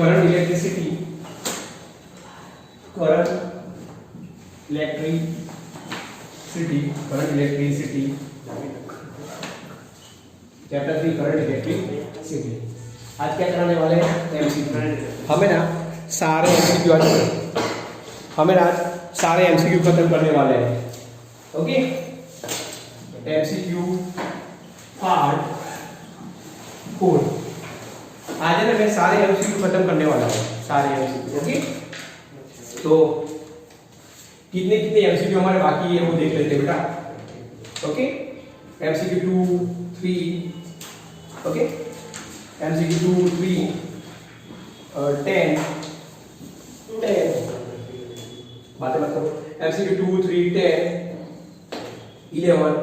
Current electricity chapter 3 current electricity. आज क्या कराने वाले हैं? एमसीक्यू। हमें ना सारे एमसीक्यू खत्म करने वाले हैं। Okay, MCQ part 4। आज है ना मैं सारे एमसीक्यू खत्म करने वाला हूँ, सारे एमसीक्यू। ओके, तो कितने कितने एमसीक्यू हमारे बाकी है वो देख लेते हैं बेटा। ओके, एमसीक्यू 2 3, ओके, एमसीक्यू 2 3 10 बातें मत करो। एमसीक्यू 2 3 10 11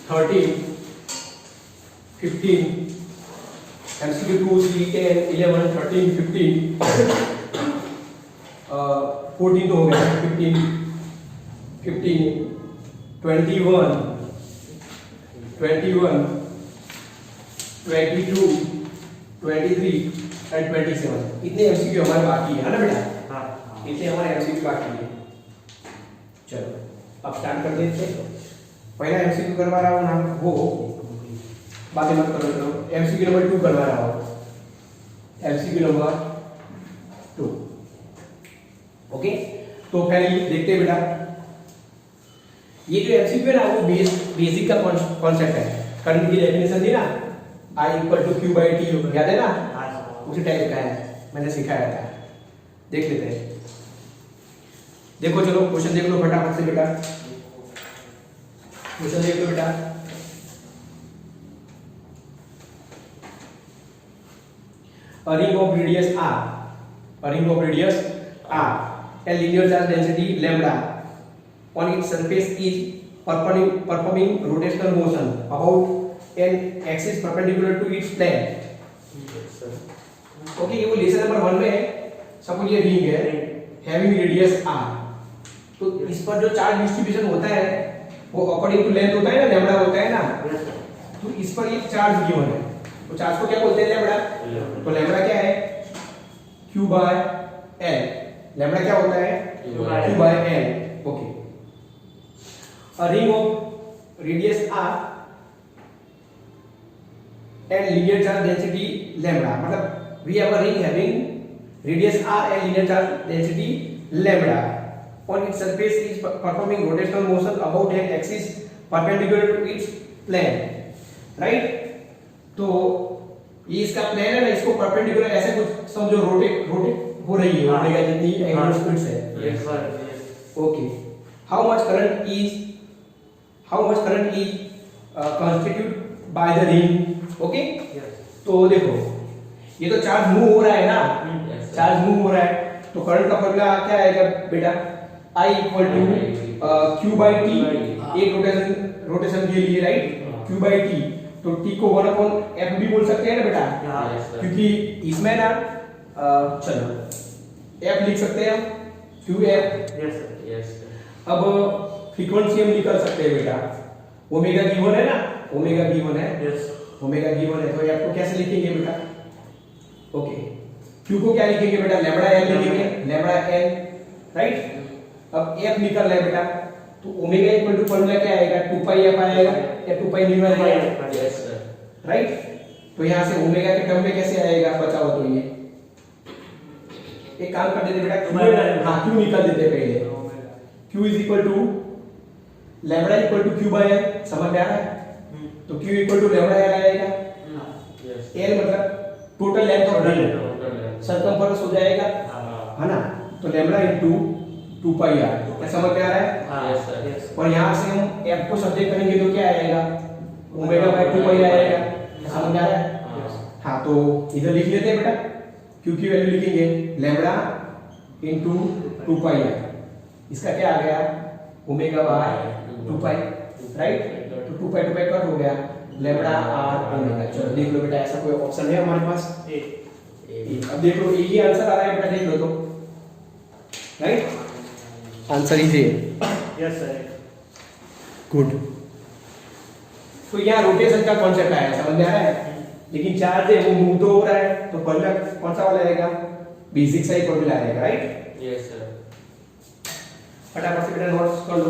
13 15, एमसीक्यू 2 3 10 11 13 15 14 तो हो गया, 15 21 22 22 23 एंड 27। इतने एमसीक्यू हमारे बाकी है ना बेटा? हाँ, इतने हमारे एमसीक्यू बाकी है। चलो अब स्टार्ट कर देते हैं। पहला एमसीक्यू करवा रहा हूँ ना, वो बातें मत करो। चलो एमसीक्यू नंबर 2 करवा रहा हूँ, एमसीक्यू नंबर 2। ओके, तो पहले देखते हैं बेटा। ये जो एमसीक्यू है ना वो बेसिक का कॉन्सेप्ट है। करंट की डेफिनेशन दी ना, I = Q/T, याद है ना? उसी टाइप का है, मैंने सिखाया था। देख लेते हैं। देखो चलो क्वेश्चन देख लो फटाफट से बेटा। क्वेश्चन देख लो बेटा। A ring of radius r, a linear charge density lambda on its surface is performing rotational motion about an axis perpendicular to its plane. Okay, ये वो लेसन नंबर 1 में है। सपोज ये रिंग है हैविंग रेडियस r, तो इस पर जो चार्ज डिस्ट्रीब्यूशन होता है वो अकॉर्डिंग टू लेंथ होता है ना, लैम्बडा होता है ना। तो इस पर ये चार्ज गिवन है, तो चार्ज को क्या बोलते हैं? लैम्बडा। तो लैम्बडा क्या है? Q/L। लैम्बडा क्या होता है? Q/L। Okay, a ring of radius r and linear charge density lambda, मतलब we have a ring having radius r and linear charge density lambda on its surface is performing rotational motion about an axis perpendicular to its plane, right? तो ये इसका plane है ना, इसको perpendicular ऐसे कुछ समझो, रोटेट हो रही है ओमेगा जितनी एंगुलर स्पीड्स है। Okay, how much current is constituted by the ring। Okay, तो देखो ये तो चार्ज मूव हो रहा है ना, चार्ज मूव हो रहा है, तो करंट का फॉर्मूला क्या आएगा बेटा? I = Q/T, एक रोटेशन के लिए, राइट? Q/T, तो T को 1/f भी बोल सकते हैं ना बेटा, क्योंकि इसमें ना चलो f लिख सकते हैं हम, QF। अब फ्रीक्वेंसी हम निकाल सकते हैं बेटा, ओमेगा गिवन है ना, ओमेगा गिवन है, ओमेगा गिवन है, तो f को कैसे लिखेंगे बेटा? ओके, q को क्या लिखेंगे बेटा? लैम्बडा l लिखेंगे, लैम्बडा l, राइट? अब f निकल रहा है बेटा, तो ओमेगा = फॉर्मूला क्या आएगा? 2πf आएगा या 2π न्यू आएगा, राइट? तो यहां से ओमेगा के टर्म में कैसे आएगा बताओ? तो ये एक काम कर देते बेटा, q निकाल देते पहले। q = लैम्बडा = Q/L, समझ में आ रहा है? तो q = लैम्बडा l आएगा, l मतलब total length of ring, circumference हो जाएगा, है ना? तो लैम्बडा × 2πr, क्या समझ में आ रहा है? और यहाँ से हम f को सब्जेक्ट करेंगे तो क्या आएगा? ω/2π आएगा, समझ में आ रहा है? हाँ, तो इधर लिख लेते हैं बेटा, q की वैल्यू लिखेंगे लैम्बडा × 2πr, इसका क्या आ गया? ω/2π, राइट? तो 2π कट हो गया, लैम्बडा r ओमेगा। चलो देख लो बेटा, ऐसा कोई ऑप्शन है हमारे पास? अब देख लो, यही आंसर आ रहा है बेटा, देख लो तो, right? Answer is a. Yes sir, good. तो यहाँ रोटेशन का कॉन्सेप्ट आया, समझ में आ रहा है? लेकिन चार्ज है वो मूव तो हो रहा है, तो फॉर्मूला कौन सा वाला आएगा? बेसिक सा ही फॉर्मूला आएगा, राइट? Yes sir. फटाफट से बेटा नोट्स कर लो।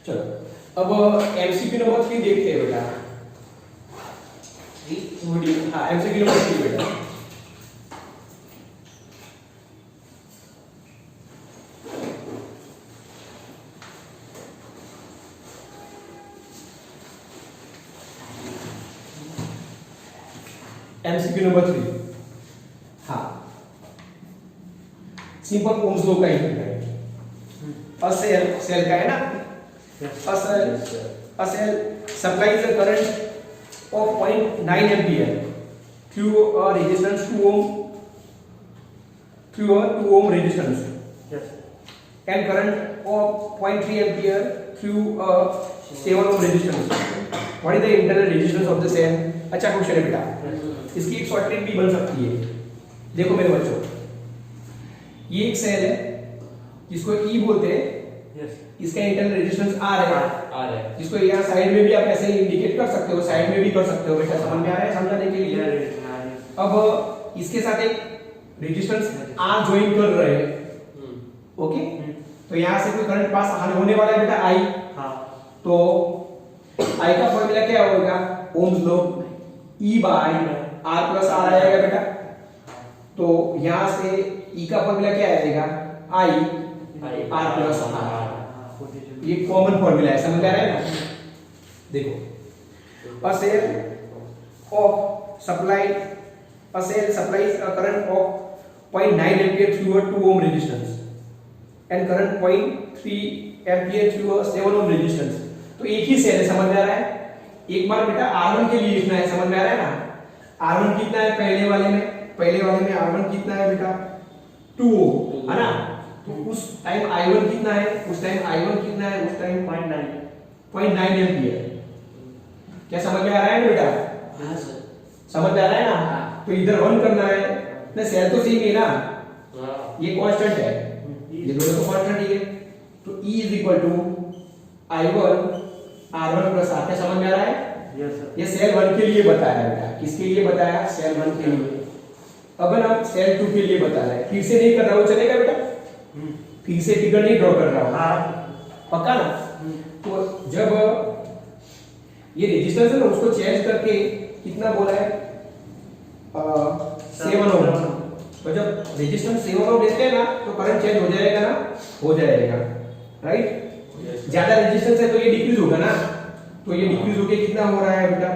चलो अब एमसीक्यू नंबर 3 देखते हैं बेटा। हाँ, एमसीक्यू नंबर 3 बेटा। एमसीक्यू नंबर 3, हाँ, सिंपल ओम्स लॉ का यूज करें। सेल का है ना, a cell supplies a current of 0.9 ampere through a resistance 2 ohm resistance, Yes. and current of 0.3 ampere through a 7 ohm resistance. What is the internal resistance of the cell? अच्छा question है बेटा, इसकी एक shortcut भी बन सकती है। देखो मेरे बच्चों, ये एक सेल है जिसको E बोलते हैं। Yes. इसका इंटरनल रेजिस्टेंस R है, जिसको यहाँ साइड में भी आप ऐसे इंडिकेट कर सकते हो, साइड में भी कर सकते हो बेटा, समझ में आ रहा है समझाने के लिए? अब इसके साथ एक रेजिस्टेंस R ज्वाइन कर रहे हैं, ओके? तो यहाँ से कोई करंट पास होने वाला है बेटा I। हाँ। तो I का फॉर्मूला क्या होगा? Ohm's law, E by R plus R आएगा बेटा। तो यहाँ से E का फॉर्मूला क्या आएगा? I R plus R। ये कॉमन फॉर्मूला है, समझ आ रहा है ना? देखो, a cell supplies a current of 0.9 ampere through a 2 ohm resistance and current 0.3 ampere through a 7 ohm resistance। तो एक ही सेल है, समझ में आ रहा है? एक बार बेटा R1 के लिए लिखना है, समझ में आ रहा है ना? R1 कितना है पहले वाले में R1 कितना है बेटा? 2 ohm है ना? तो उस टाइम I1 कितना है? उस टाइम 0.9 एम्पियर। क्या समझ में आ रहा है बेटा? हाँ सर। समझ में आ रहा है ना? हाँ। तो इधर 1 करना है ना, सेल तो सेम है ना, हाँ। ये कांस्टेंट है, ये दोनों तो कांस्टेंट ही है। तो E is equal to I1 R1 plus R। क्या समझ में आ रहा है? Yes sir. ये सेल 1 के लिए बताया बेटा, किसके लिए बताया? सेल 1 के लिए। अब ना सेल 2 के लिए बता रहा है, फिर से नहीं कर रहा हूं, चलेगा बेटा? फिर से फिगर नहीं ड्रॉ कर रहा हूं, हाँ। पक्का ना? तो जब ये रेजिस्टेंस है ना, उसको चेंज करके कितना बोला है? 7 ओम। तो जब रेजिस्टेंस 7 ओम देते हैं ना, तो करंट चेंज हो जाएगा ना? हो जाएगा, राइट? ज्यादा रेजिस्टेंस है तो ये डिक्रीज होगा ना, तो ये डिक्रीज होके कितना हो रहा है बेटा?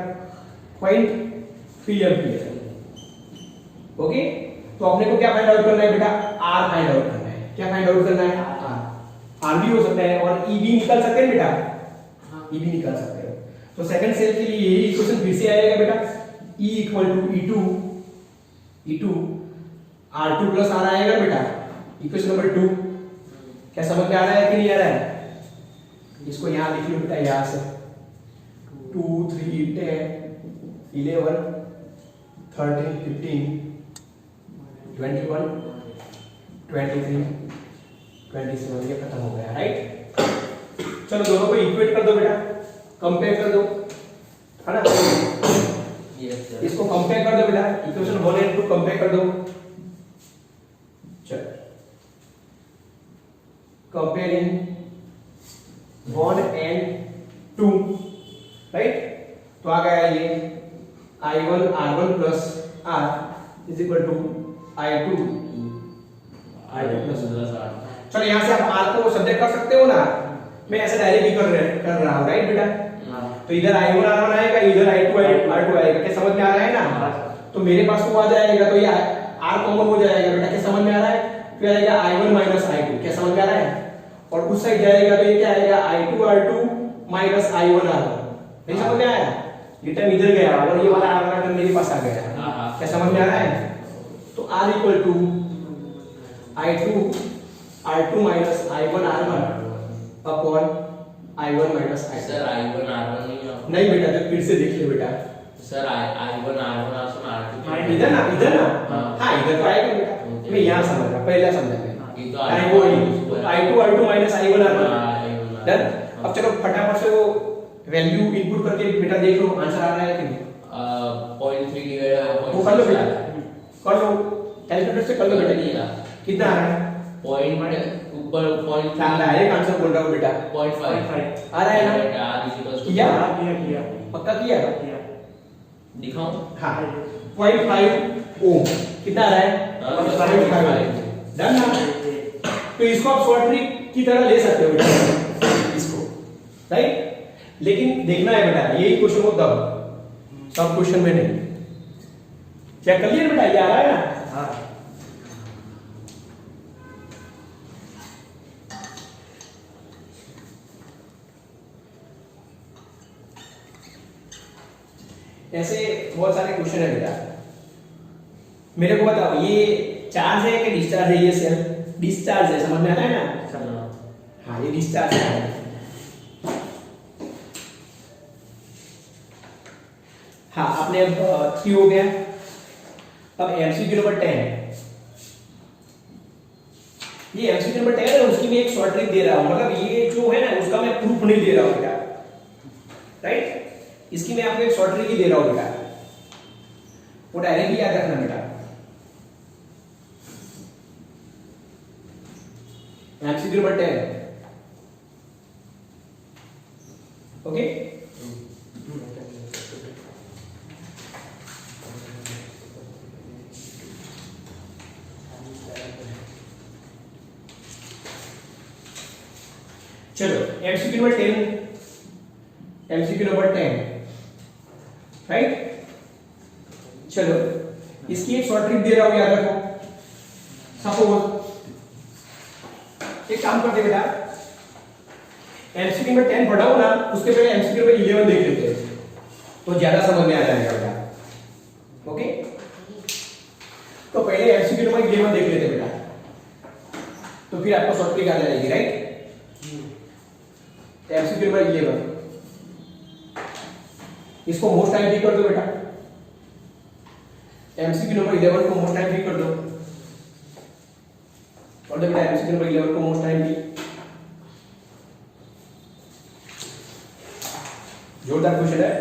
0.3 एम्पियर। ओके, तो अपने को क्या फाइंड आउट करना है बेटा? R फाइंड आउट करना है। क्या फाइंड आउट करना है? R भी हो सकता है और E भी निकाल सकते हैं बेटा, E भी निकाल सकते हैं। तो सेकंड सेल के लिए यही इक्वेशन फिर से आएगा बेटा, E equal to E2 R2 plus R आएगा बेटा, इक्वेशन नंबर 2। क्या समझ में आ रहा है कि नहीं आ रहा है? इसको यहाँ लिख लो बेटा, यहाँ से 2 3 10 11 13 15 21 23 27, ये खत्म हो गया, राइट? चलो दोनों को इक्वेट कर दो बेटा, कंपेयर कर दो, है ना? Yes sir. इसको कंपेयर कर दो बेटा, इक्वेशन 1 और 2 कंपेयर कर दो। चलो कंपेयरिंग 1 and 2, राइट? तो आ गया ये I1 R1 plus R is equal to I2 plus R। चलो यहाँ से आप R को सब्जेक्ट कर सकते हो ना, मैं ऐसे डायरेक्ट ही कर रहा हूँ, राइट बेटा? तो इधर I1 R1 आएगा, इधर I2 R2 आएगा। क्या समझ में आ रहा है ना? तो मेरे पास वो आ जाएगा, तो ये R कॉमन हो जाएगा बेटा। क्या समझ में आ रहा है? फिर आएगा I1 माइनस I2। क्या समझ में आ रहा है? और उस साइड जाएगा तो ये क्या आएगा? I2 R2 minus I1 R1। नहीं समझ में आया? ये टर्म इधर गया और ये वाला R वाला टर्म मेरे पास आ गया। क्या समझ में आ रहा है? तो R equal to I2 R2 minus I1 R1 upon I1 minus sir I2 I1 R1 नहीं नहीं बेटा, तो फिर से देख ले बेटा, सर I1 R1 आसन R2 इधर ना हाँ। हाँ इधर तो आएगा बेटा, ओके। मैं यहाँ समझ रहा, पहला समझा मैं, ये तो अरे वो I2 R2 minus I1 R1 done. हाँ। अब चलो फटाफट से वो वैल्यू इनपुट करके बेटा देख लो आंसर आ रहा है कि नहीं, 0.3 डिवाइड वो कर लो बेटा, कर लो कैलकुलेटर से कर लो बेटा, कितना आ रहा है, पॉइंट ऊपर पॉइंट क्या डायरेक्ट आंसर बोल रहा हूँ बेटा, 0.5 आ रहा है ना, किया किया पक्का किया दिखाऊं हाँ 0.5 ओम कितना आ रहा है, 0.5 डन ना। तो इसको आप शॉर्ट ट्रिक की तरह ले सकते हो बेटा इसको, राइट, लेकिन देखना है बेटा यही क्वेश्चन हो तब, सब क्वेश्चन में नहीं, चेक कर लिया बेटा, ये आ रहा है ना, ऐसे बहुत सारे क्वेश्चन है बेटा। मेरे को बताओ ये चार्ज है कि डिस्चार्ज है, ये सेल डिस्चार्ज है, समझ में आ रहा है ना, हाँ ये डिस्चार्ज है। हाँ आपने अब 3 हो गया, अब एमसीक्यू नंबर 10, ये एमसीक्यू नंबर 10 है, उसकी मैं एक शॉर्ट ट्रिक दे रहा हूं, मतलब ये जो है ना उसका मैं प्रूफ नहीं दे रहा हूं बेटा, राइट, इसकी मैं आपको एक शॉर्ट ट्रिक ही दे रहा हूं बेटा, वो डायरेक्ट याद रखना बेटा। एमसीक्यू नंबर 10, ओके, चलो MCQ number 10, MCQ number 10, right, चलो इसकी एक शॉर्ट ट्रिक दे रहा हूं, याद रखो। सपोज एक काम करते बेटा, एमसीक्यू नंबर 10 पढ़ाओ ना, उसके पहले एमसीक्यू नंबर 11 देख लेते हैं, तो ज्यादा समझ में आ जाएगा बेटा, ओके। तो पहले एमसीक्यू नंबर 11 देख लेते बेटा, तो फिर आपको शॉर्ट ट्रिक आ जाएगी, राइट। एमसीक्यू नंबर 11, इसको मोस्ट टाइम भी कर दो बेटा, एमसीक्यू नंबर 11 को मोस्ट टाइम भी कर दो, और बेटा एमसीक्यू नंबर 11 को मोस्ट टाइम भी, जोरदार क्वेश्चन है।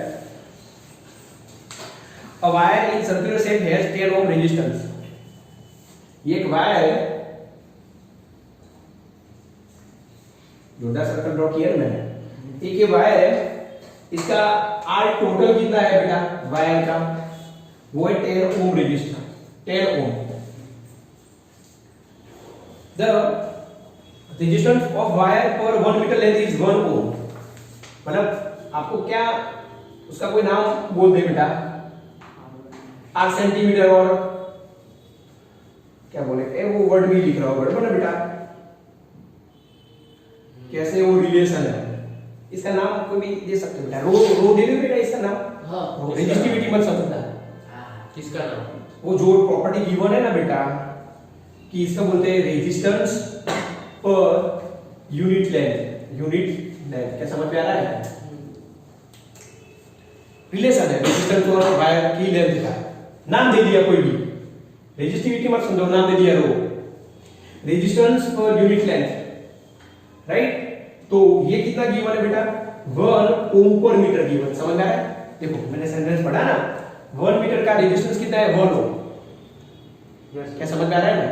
A wire in circular shape has 10 ohm resistance, ये एक वायर है, जोरदार सर्कल ड्रॉ किया मैंने, एक ये वायर है, इसका आर टोटल कितना है बेटा वायर का, वो है 10 ohm resistor, 10 ohm. The resistance of wire पर 1 मीटर लेंथ इज 1 ओम, मतलब आपको क्या उसका कोई नाम बोल दे बेटा, 8 सेंटीमीटर, और क्या बोले वो वर्ड भी लिख रहा होगा ना बेटा, कैसे वो रिलेशन है, इसका नाम कोई भी दे सकते हो बेटा, रो दे दो बेटा इसका नाम, हाँ रेजिस्टिविटी मत समझना, किसका नाम, वो जो प्रॉपर्टी गिवन है ना बेटा, कि इसका बोलते हैं रेजिस्टेंस पर यूनिट लेंथ, क्या समझ में आ रहा है, रिलेशन है रेजिस्टेंस और वायर की लेंथ का, नाम दे दिया कोई भी, रेजिस्टिविटी मत समझो, नाम दे दिया rho, resistance per unit length, right. तो ये कितना गिवन है बेटा, 1 ओम पर मीटर गिवन, समझ आ रहा है, देखो मैंने सेंटेंस पढ़ा ना, 1 मीटर का रेजिस्टेंस कितना है, 1 ओम, क्या समझ में आ रहा है ना,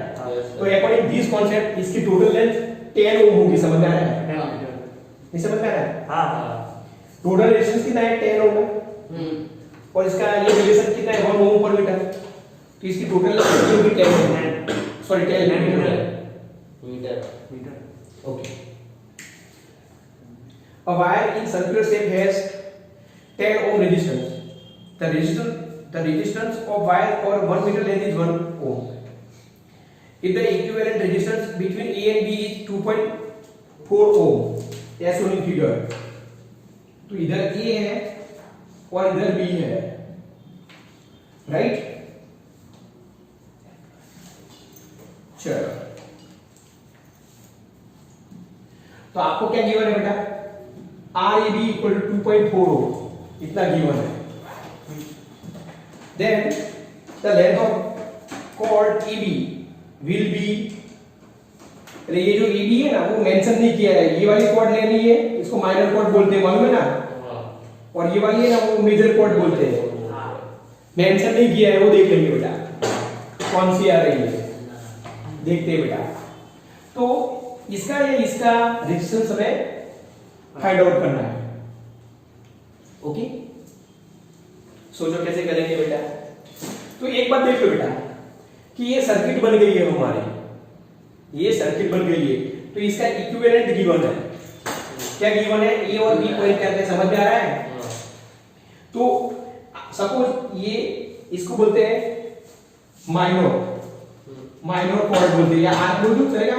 तो अकॉर्डिंग दिस कांसेप्ट इसकी टोटल लेंथ 10 ओम होगी, समझ में आ रहा है, नहीं समझ में आ रहा है, हाँ टोटल रेजिस्टेंस कितना है 10 ओम है, और इसका ये रिलेशन कितना है 1 ओम पर मीटर, तो इसकी टोटल लेंथ होगी 10, sorry 10 metre, okay. A wire in circular shape has 10 ohm resistance. The resistance of wire for 1 meter length is 1 ohm. If the equivalent resistance between A and B is 2.4 ohm, as shown in figure, तो इधर A है और इधर B है, right? चलो, तो आपको क्या गिवन है बेटा, RAB इक्वल टू 2.4 हो, इतना गिवन है। Then the length of cord AB will be, ये जो AB है ना वो मेंशन नहीं किया है, ये वाली कॉर्ड लेनी है, इसको माइनर कॉर्ड बोलते हैं, मालूम है ना, और ये वाली है ना वो मेजर कॉर्ड बोलते हैं। मेंशन नहीं किया है, वो देख लेंगे बेटा कौन सी आ रही है, देखते हैं बेटा। तो इसका या इसका रेजिस्टेंस हमें फाइंड आउट करना है। ओके, सोचो कैसे करेंगे बेटा। तो एक बात देख लो बेटा कि ये सर्किट बन गई है हमारी, ये सर्किट बन गई है, तो इसका इक्विवेलेंट गिवन है। क्या गिवन है? ए और बी पॉइंट करके, समझ में आ रहा है? तो सपोज ये इसको बोलते हैं माइनर कॉर्ड बोलते हैं, या आर बोल दो चलेगा,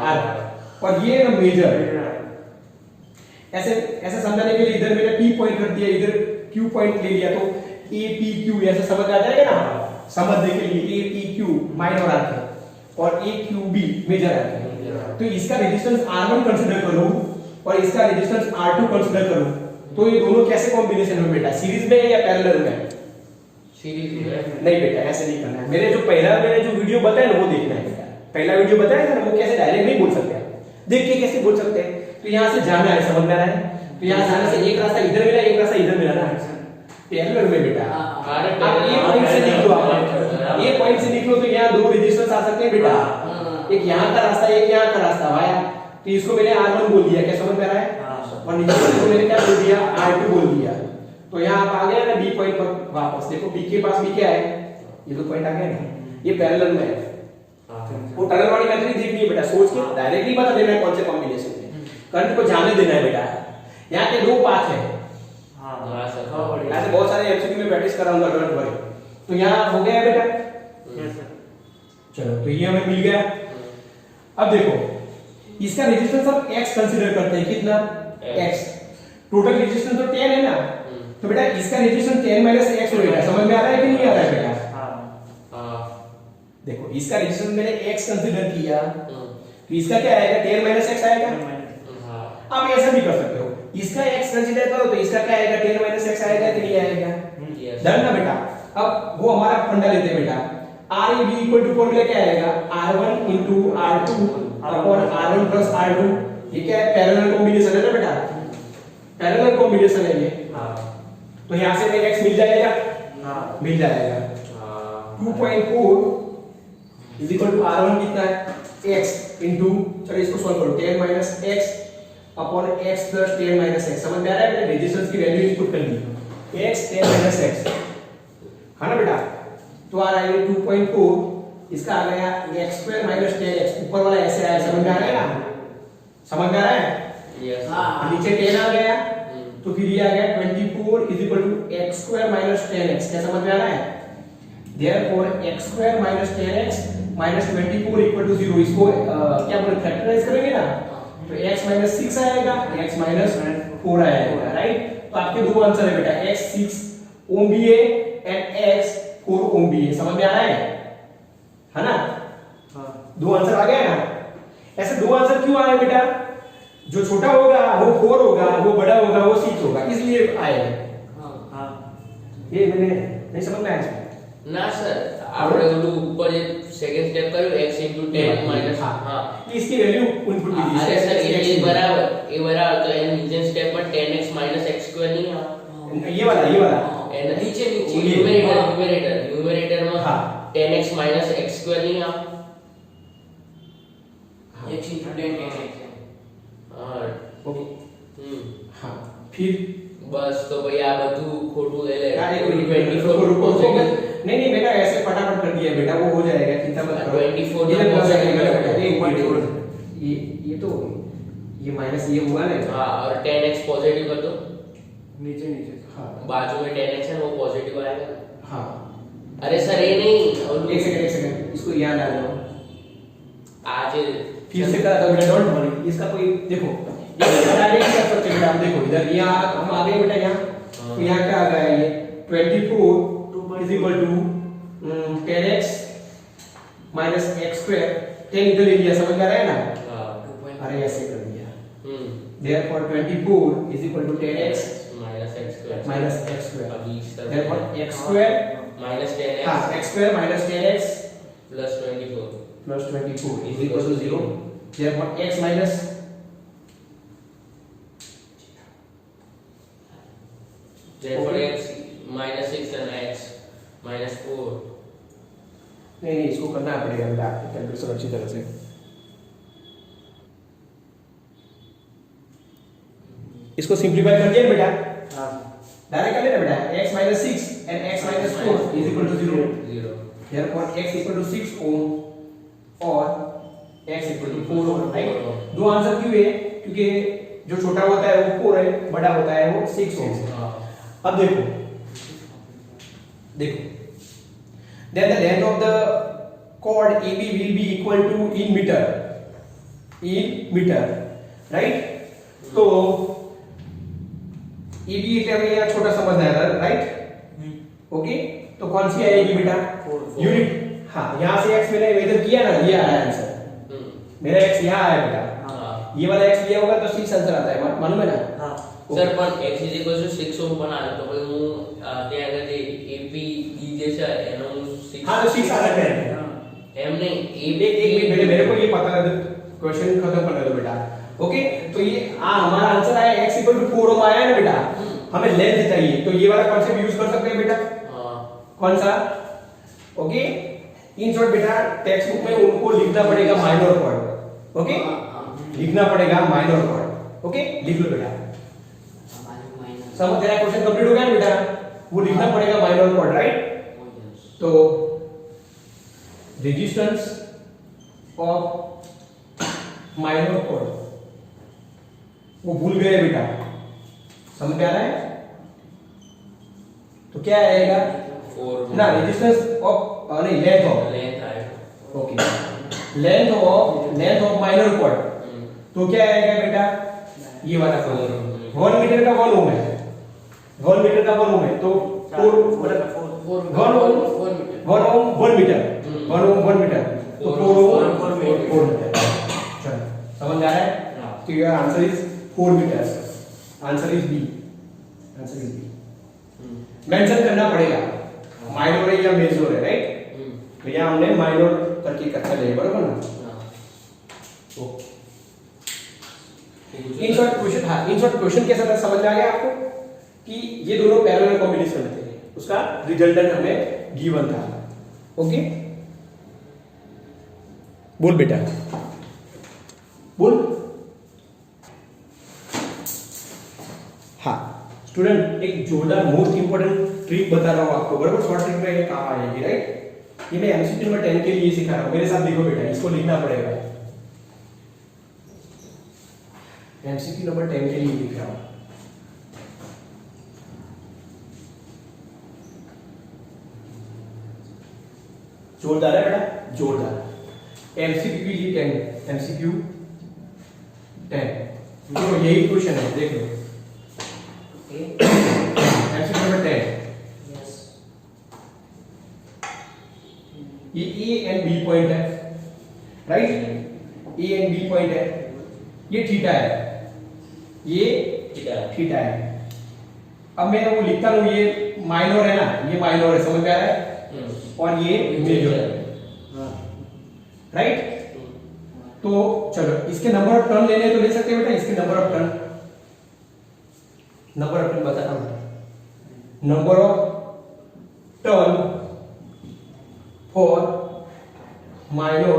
आर। और ये ना मेजर। ऐसे ऐसे समझाने के लिए इधर मैंने P पॉइंट कर दिया, इधर Q पॉइंट ले लिया, तो A P Q ऐसे समझ आ जाएगा ना। समझने के लिए A P Q माइनर आते हैं और A Q B मेजर आते हैं। तो इसका रेजिस्टेंस R1 कंसीडर करो और इसका रेजिस्टेंस R2 कंसीडर करो, तो ये दोनों कैसे कॉम्बिनेशन में बेटा, सीरीज में या पैरेलल में? सीरीज में। नहीं बेटा, ऐसे नहीं करना है। मैंने जो वीडियो बताया ना वो देखना है बेटा। पहला वीडियो बताया था ना, वो कैसे डायरेक्ट नहीं बोल सकते, देख के कैसे बोल सकते हैं। तो यहाँ से जाना है, समझ में आ रहा है? तो यहाँ जाने से एक रास्ता इधर मिला, एक रास्ता इधर मिला ना, पैरेलल में बेटा। अब ये पॉइंट से निकलो, आप ये पॉइंट से निकलो तो यहाँ दो रेजिस्टेंस आ सकते हैं बेटा, एक यहाँ का रास्ता, एक यहाँ का रास्ता आया। तो इसको मैंने R1 बोल दिया, क्या समझ में आ रहा है? और नीचे को मैंने क्या बोल दिया, R2 बोल दिया। तो यहाँ आप आ गए ना B पॉइंट पर वापस, देखो B के पास भी क्या है, ये तो पॉइंट आ गया ना, ये पैरेलल में है। वो टनल वाली मेथड ही देखनी है बेटा, सोच के डायरेक्टली बता देना है कौन से कॉम्बिनेशन में, करंट को जाने देना है बेटा। यहाँ पे दो पाथ है, ऐसे बहुत सारे एमसीक्यू में प्रैक्टिस कराऊंगा, डोंट वरी। तो यहाँ हो गया है बेटा, चलो तो ये हमें मिल गया। अब देखो इसका रेजिस्टेंस हम x कंसीडर करते हैं, कितना x, टोटल रेजिस्टेंस तो 10 है ना, तो बेटा इसका रेजिस्टेंस 10 - x होगा। समझ में आ रहा है कि नहीं आ रहा है बेटा? देखो इसका रेजिस्टेंस मैंने x कंसीडर किया, तो इसका क्या आएगा, 10 - x आएगा। आप ऐसा भी कर सकते हो, इसका x कंसीडर करो तो इसका क्या आएगा, 10 - x आएगा कि नहीं आएगा? डन ना बेटा। अब वो हमारा फंडा लेते हैं बेटा, RAB इक्वल टू फॉर्मूला क्या आएगा, R1 * R2 upon R1 + R2। ये क्या है, पैरेलल कॉम्बिनेशन है ना बेटा, पैरेलल कॉम्बिनेशन है ये। तो यहां से हमें x मिल जाएगा, मिल जाएगा 2.4 = R1 कितना है, x इंटू, चलो इसको सॉल्व करो, 10 - x अपॉन x + 10 - x। समझ में आ रहा है बेटा? रेजिस्टेंस की वैल्यू इनपुट कर दी, x 10 - x है ना बेटा। तो आ रहा है 2.4, इसका आ गया x² - 10x, ऊपर वाला ऐसे आया, समझ में आ रहा है ना, समझ में आ रहा है? नीचे 10 आ गया, तो फिर ये आ गया 24 = x² - 10x। क्या समझ में आ रहा है? therefore x² - 10x - 24 = 0। इसको क्या बोले, फैक्टराइज करेंगे ना, तो x - 6 आएगा, x - 4 आएगा, राइट। तो आपके दो आंसर है बेटा, x 6 ओम भी है एंड x 4 ओम भी है। समझ में आ रहा है ना? दो आंसर आ गए ना। ऐसे दो आंसर क्यों आए बेटा? जो छोटा होगा वो 4 होगा, वो बड़ा होगा वो 6 होगा, इसलिए आए। ये मैंने नहीं समझ में आया ना सर, આપણે ઓલું ઉપર જે સેકન્ડ સ્ટેપ કર્યું x * 10 - हां, इसकी वैल्यू इनपुट की दी। अरे सर ये बराबर, ये बराबर, तो એન નીચે સ્ટેપ પર 10x - x² नहीं आ, ये वाला एन नीचे न्यूमरेटर में 10x - x² नहीं आ, x * 10 10x। हां ओके, हां, फिर बस तो भाई आ બધું ખોટું લઈ લે। अरे 24 रुको, नहीं बेटा ऐसे फटाफट कर दिया बेटा, वो हो जाएगा, चिंता मत करो। 24 ये हो जाएगा बेटा, ये तो ये माइनस ये हुआ ना। हां, और 10x पॉजिटिव कर दो नीचे। हां, बाजू में 10x है वो पॉजिटिव आएगा। हां, अरे सर ये नहीं, एक सेकंड इसको यहाँ डाल लो, आज फिर से करा दो बेटा, डोंट वरी। इसका कोई देखो, ये डायरेक्ट कर सकते बेटा, आप देखो इधर यहाँ हम आ गए बेटा, यहाँ तो यहाँ क्या आ गया, ये 24 = 10x - x²। 10 इधर ले लिया, समझ में आ रहा है ना? अरे ऐसे कर दिया, therefore 24 is equal to 10x minus x square. minus x square. अभी इस तरफ therefore x square minus 10x हाँ x square minus 10x plus 24 plus 24 is equal to 0. Therefore x minus therefore x minus 6 and x minus 4 नहीं इसको करना पड़ेगा बेटा calculation अच्छी तरह से। इसको सिंपलीफाई कर दिया बेटा, डायरेक्ट कर लेना बेटा, x minus 6 and x minus 4 is equal to 0. 0 Therefore x equal to 6 ohm और x equal to 4 ohm, right? दो आंसर क्यों है? क्योंकि जो छोटा होता है वो 4 है, बड़ा होता है वो 6 ohm। अब देखो then the length of the chord AB will be equal to in meter, right? तो AB એટલે हमें यहाँ छोटा समझना है, राइट? ओके, तो कौन सी आएगी बेटा? यूनिट। हाँ, यहाँ से x मैंने मेजर किया ना, ये आया आंसर। मेरा x यहाँ आया बेटा, ये वाला x लिया होगा तो 6 आंसर आता है, मालूम है ना? हाँ। सर पण x is equal to 6 ohm પણ આવે તો પછી હું ત્યાં આગળ જે AP E જે છે એનો હું 6 हाँ तो 6 आ रहा है। एम नहीं एक मेरे को ये पता है, क्वेश्चन खत्म करने दो बेटा। ओके, तो ये हमारा आंसर आया x इक्वल टू 4 ओम आया ना बेटा, हमें लेंथ चाहिए तो ये वाला कॉन्सेप्ट यूज कर सकते हैं बेटा। कौन सा? ओके, इन शॉर्ट बेटा टेक्स्ट बुक में उनको लिखना पड़ेगा माइनर कॉर्ड। ओके, लिखना पड़ेगा माइनर कॉर्ड। ओके, लिख लो बेटा। समझ तेरा क्वेश्चन कंप्लीट हो गया ना बेटा, वो लिखना पड़ेगा माइनर कॉर्ड, राइट? तो रेजिस्टेंस ऑफ माइनर कॉर्ड वो भूल गए बेटा, समझ में आ रहा है? तो क्या आएगा 4 ना, रेजिस्टेंस ऑफ नहीं लेंथ ऑफ, लेंथ आएगा। Okay, length of minor cord, तो क्या आएगा बेटा? ये वाला 1 मीटर का 1 ओम है, 1 मीटर का 1 ओम है, तो 4 मतलब 1 ओम 1 मीटर, 1 ओम 1 मीटर, तो 4 ओम 4 मीटर। चलो, समझ आ रहा है? तो your answer is 4 metre. Answer is B, answer is B. Mention करना पड़ेगा माइनर है या मेजर है, राइट? तो यहाँ हमने माइनर करके कच्चा ले, बराबर ना? ओके, इन शॉर्ट क्वेश्चन, हाँ इन शॉर्ट क्वेश्चन कैसा था समझ में आ गया आपको कि ये दोनों पैरेलल कॉम्बिनेशन थे, उसका रिजल्टेंट हमें गिवन था। ओके, बोल बेटा, बोल। हाँ स्टूडेंट, एक जोरदार मोस्ट इंपोर्टेंट ट्रिक बता रहा हूँ आपको, बराबर? शॉर्ट ट्रिक में ये काम आएगी, राइट? ये मैं एमसीक्यू नंबर 10 के लिए सिखा रहा हूँ, मेरे साथ देखो बेटा, इसको लिखना पड़ेगा। एमसीक्यू नंबर 10 के लिए लिख रहा हूँ। जोरदार है बेटा, जोरदार। एमसीक्यू 10, एमसीक्यू 10 देखो, यही क्वेश्चन है, देख लो। एमसीक्यू नंबर 10, ये ए एंड बी पॉइंट है, right? A and B point है, ये थीटा है, ये थीटा है। अब मैं वो लिखता हूं, ये माइनर है ना, ये माइनर है, समझ में आ रहा है? और ये मेजर है, राइट? तो चलो, इसके नंबर ऑफ टर्न लेने तो ले सकते हैं बेटा, इसके नंबर ऑफ टर्न बताता हूं। Number of turn for minor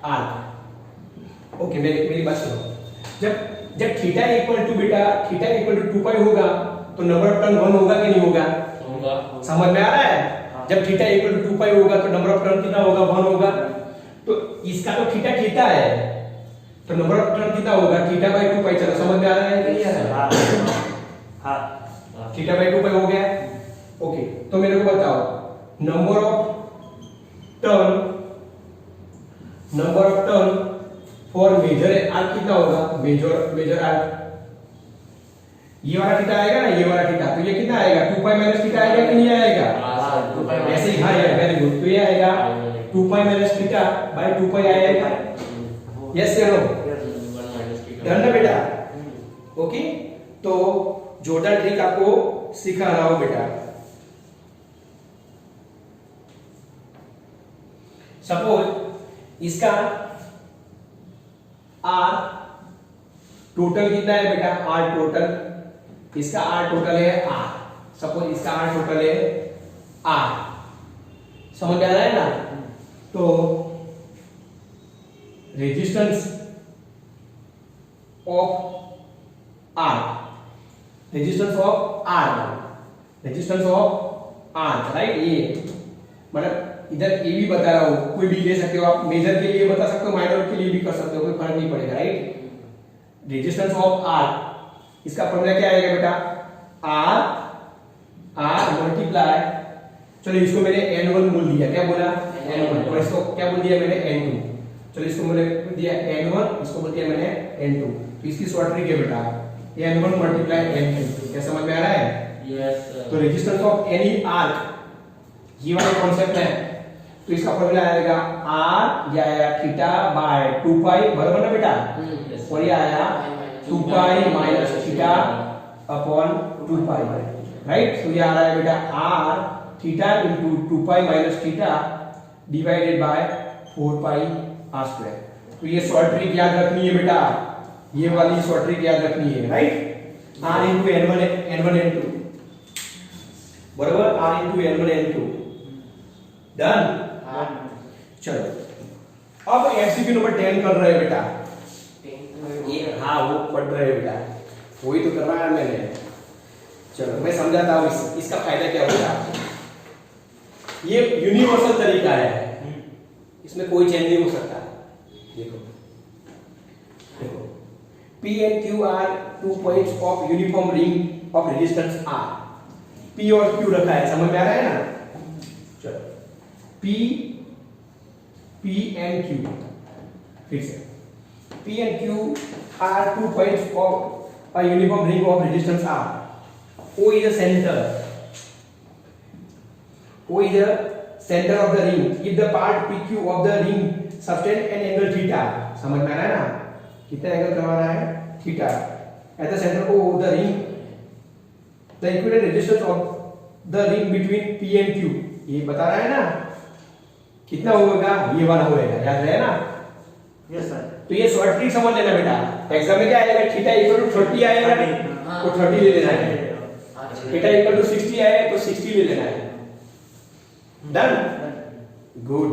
arc. Okay, मेरी बात सुनो। जब थीटा इक्वल टू बेटा, थीटा इक्वल टू 2 पाई होगा तो नंबर ऑफ टर्न 1 होगा कि नहीं होगा? समझ में आ रहा है? जब थीटा इक्वल टू 2 पाई होगा तो नंबर ऑफ टर्न कितना होगा? 1 होगा। तो इसका तो थीटा है, तो नंबर ऑफ टर्न कितना होगा? थीटा बाई 2 पाई। चलो, समझ में आ रहा है कि नहीं आ रहा है? हाँ, थीटा बाई 2 पाई हो गया। ओके, तो मेरे को बताओ, number of turn for major arc कितना होगा? मेजर आर्क, ये वाला थीटा आएगा ना, ये वाला थीटा, तो ये कितना आएगा? 2 पाई माइनस थीटा आएगा कि नहीं आएगा? ऐसे ही, हाँ यार, वेरी गुड। तो ये आएगा 2 पाई माइनस थीटा बाय 2 पाई आएगा। यस या नो? डन ना बेटा? ओके, तो जोरदार ट्रिक आपको सिखा रहा हूं बेटा। सपोज इसका आर टोटल कितना है बेटा? आर टोटल, इसका आर टोटल है आर। सपोज इसका आर टोटल है आर, समझ में आ रहा है ना? तो resistance of R, resistance of R, resistance of R, right? ये मतलब इधर ए भी बता रहा हूं, कोई भी ले सकते हो आप, मेजर के लिए बता सकते हो, माइनर के लिए भी कर सकते हो, कोई फर्क नहीं पड़ेगा, राइट? रेजिस्टेंस ऑफ आर, इसका फॉर्मूला क्या आएगा बेटा? आर मल्टीप्लाई, चलो इसको मैंने n1 बोल दिया, क्या बोला? n1, और इसको क्या बोल दिया मैंने? n2। चलो इसको मैंने दिया n1, इसको बोल दिया मैंने n2। तो इसकी शॉर्ट ट्रिक है बेटा n1 मल्टीप्लाई n2। क्या समझ में आ रहा है? Yes sir. तो रेजिस्टेंस ऑफ एनी आर्क, ये वाला कॉन्सेप्ट है। तो इसका फॉर्मूला आएगा r, ये आया थीटा बाय 2 पाई, बराबर ना बेटा? और ये आया 2 पाई माइनस थीटा अपॉन 2 पाई, राइट? तो ये आ रहा है बेटा r theta into 2 pi minus theta divided by 4 pi r square. तो ये शॉर्ट ट्रिक याद रखनी है बेटा, ये वाली शॉर्ट ट्रिक याद रखनी है, right? r into n1 n2, बराबर? r into n1 n2, done? चलो अब एमसीक्यू नंबर 10 कर रहे हैं बेटा। ये हाँ वो पढ़ रहे हैं बेटा, वही तो करवाया है मैंने। चलो मैं समझाता हूँ इसका फायदा क्या होगा। ये यूनिवर्सल तरीका है, इसमें कोई चेंज नहीं हो सकता। देखो देखो, P and Q are 2 points of uniform ring of resistance R। P और Q रखा है, समझ में आ रहा है ना? चलो P and Q, फिर से P and Q are 2 points of a uniform ring of resistance R। O is the center, O is the center of the ring if the part PQ of the ring subtend an angle theta। समझ में आ रहा है ना? कितना angle करवा रहा है? Theta. At the center O of the ring, the equivalent resistance of the ring between P and Q, ये बता रहा है ना कितना होगा? ये वाला होगा, याद रहे ना? Yes sir. तो ये शॉर्ट ट्रिक समझ लेना बेटा। एग्जाम में क्या आएगा? थीटा इक्वल टू 30 आएगा, तो 30 ले लेना है। थीटा इक्वल टू 60 आए तो 60 ले लेना है। डन? गुड।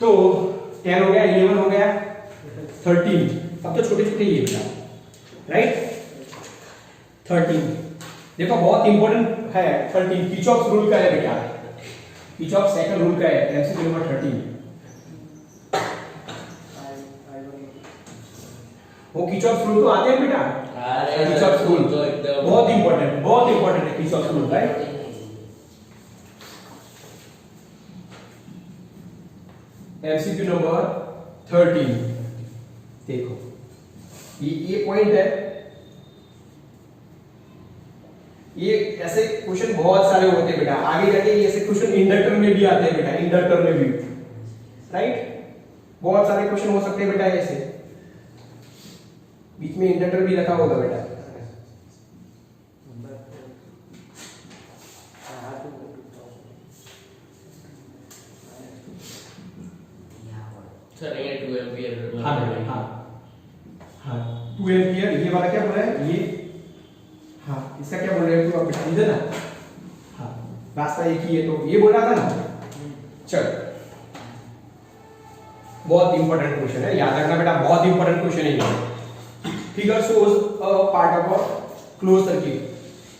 तो 10 हो गया, 11 हो गया, 13, अब तो छोटे छोटे ही है बेटा, राइट? 13 देखो बहुत इंपॉर्टेंट है। 13 किरचॉफ रूल का है बेटा, किरचॉफ सेकंड रूल का है, एमसीक्यू नंबर 13। वो किरचॉफ रूल तो आते हैं बेटा, किरचॉफ रूल बहुत इंपॉर्टेंट है Kirchhoff rule, right? MCQ number 13 देखो, ये पॉइंट है। ये ऐसे क्वेश्चन बहुत सारे होते हैं बेटा, आगे जाके ऐसे क्वेश्चन इंडक्टर में भी आते हैं बेटा, इंडक्टर में भी, राइट? बहुत सारे क्वेश्चन हो सकते हैं बेटा ऐसे, बीच में इंडक्टर भी रखा होगा बेटा। सर ये 2 एम्पीयर, हाँ हाँ हाँ 2 एम्पीयर, ये वाला क्या बोल रहा है? ये हाँ, इसका क्या बोल रहे हैं? तो आप बेटा इधर ना, हाँ रास्ता एक ही है, तो ये बोल रहा था ना। चलो बहुत इंपॉर्टेंट क्वेश्चन है, याद रखना बेटा, बहुत इंपॉर्टेंट क्वेश्चन है ये। Figure shows a part of a closed circuit.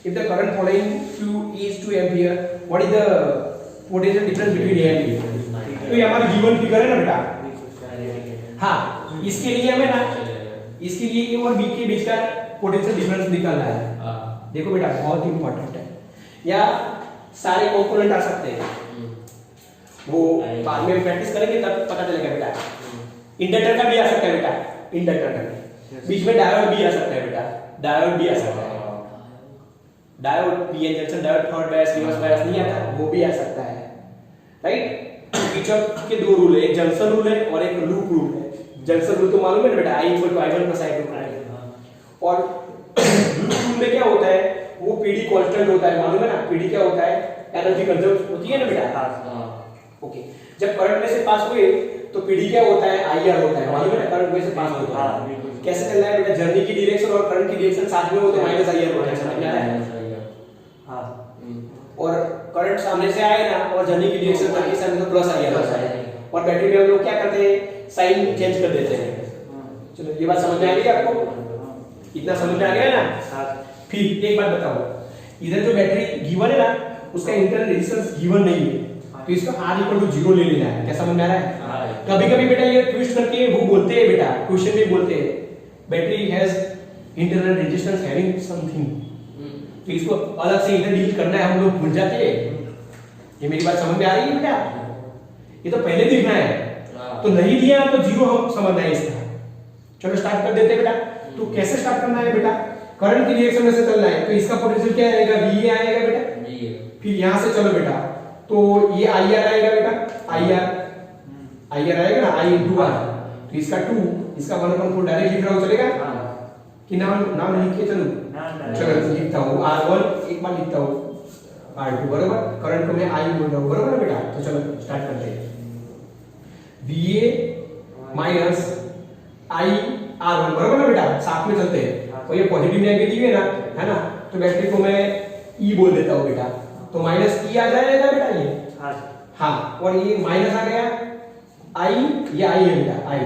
If the current flowing through is 2 ampere, what is the potential difference between A and B? तो ये हमारा गिवन फिगर है ना बेटा। हाँ, इसके लिए हमें ना, इसके लिए A और B के बीच का पोटेंशियल डिफरेंस निकालना है। देखो बेटा बहुत इंपॉर्टेंट है, या सारे कंपोनेंट आ सकते हैं, वो बाद में प्रैक्टिस करेंगे तब पता चलेगा बेटा। इंडक्टर का भी आ सकता है बेटा, इंडक्टर का बीच में डायोड भी आ सकता है बेटा, डायोड भी आ सकता है। Diode PN junction diode, third bias, reverse bias नहीं आता, वो भी आ सकता है, राइट? किरचॉफ के दो रूल है, एक जंक्शन रूल है और एक लूप रूल है। जंक्शन रूल तो मालूम है ना बेटा, I = I1 + I2। और रूल में क्या होता है, वो पीडी कांस्टेंट होता है, मालूम है ना, पीडी क्या होता है, एनर्जी कंजर्व होती है ना बेटा। ओके, जब करंट में से पास हुए तो पीडी क्या होता है, IR होता है, मालूम है ना, करंट में से पास होता है। कैसे चल रहा है बेटा, जर्नी की डायरेक्शन और करंट की डायरेक्शन साथ में हो तो -IR होता है, समझ में आ रहा है। और करंट सामने से आए ना और जर्नी की डायरेक्शन करके सामने तो +IR होता है। और बैटरी में हम लोग क्या करते हैं, साइन चेंज कर देते हैं। चलो ये बात समझ में आ गई आपको, इतना समझ में आ गया ना। फिर एक बात बताओ, इधर जो बैटरी गिवन है ना, उसका इंटरनल रेजिस्टेंस गिवन नहीं है, तो इसका R = 0 ले लेना है। क्या समझ में आ रहा है? कभी-कभी बेटा ये ट्विस्ट करके वो बोलते हैं बेटा, क्वेश्चन में बोलते हैं battery has internal resistance having something, तो इसको अलग से इधर डील करना है, हम लोग भूल जाते हैं। ये मेरी बात समझ में आ रही है बेटा? ये तो पहले दिखना है, तो नहीं दिया तो 0 हम समझना है इसका। चलो स्टार्ट कर देते हैं बेटा। तो कैसे स्टार्ट करना है बेटा, करंट की डायरेक्शन में से चलना है, तो इसका पोटेंशियल क्या आएगा, VA आएगा बेटा। फिर यहां से चलो बेटा, तो ये IR आएगा बेटा, IR आएगा ना, I × R, तो इसका 2, इसका 1/4 डायरेक्ट लिख रहा हूं, चलेगा कि नाम लिख के चलो, चलो लिखता हूं, R1 एक बार लिखता हूं, R2 बराबर, करंट को मैं I बोल रहा हूं, बराबर ना बेटा। तो चलो स्टार्ट करते हैं, VA - IR1 बराबर ना बेटा, साथ में चलते हैं। और ये पॉजिटिव नेगेटिव है ना, तो बैटरी को मैं E बोल देता हूं बेटा, तो -E आ जाएगा बेटा ये। हाँ, और ये माइनस आ गया I, ये I है बेटा, I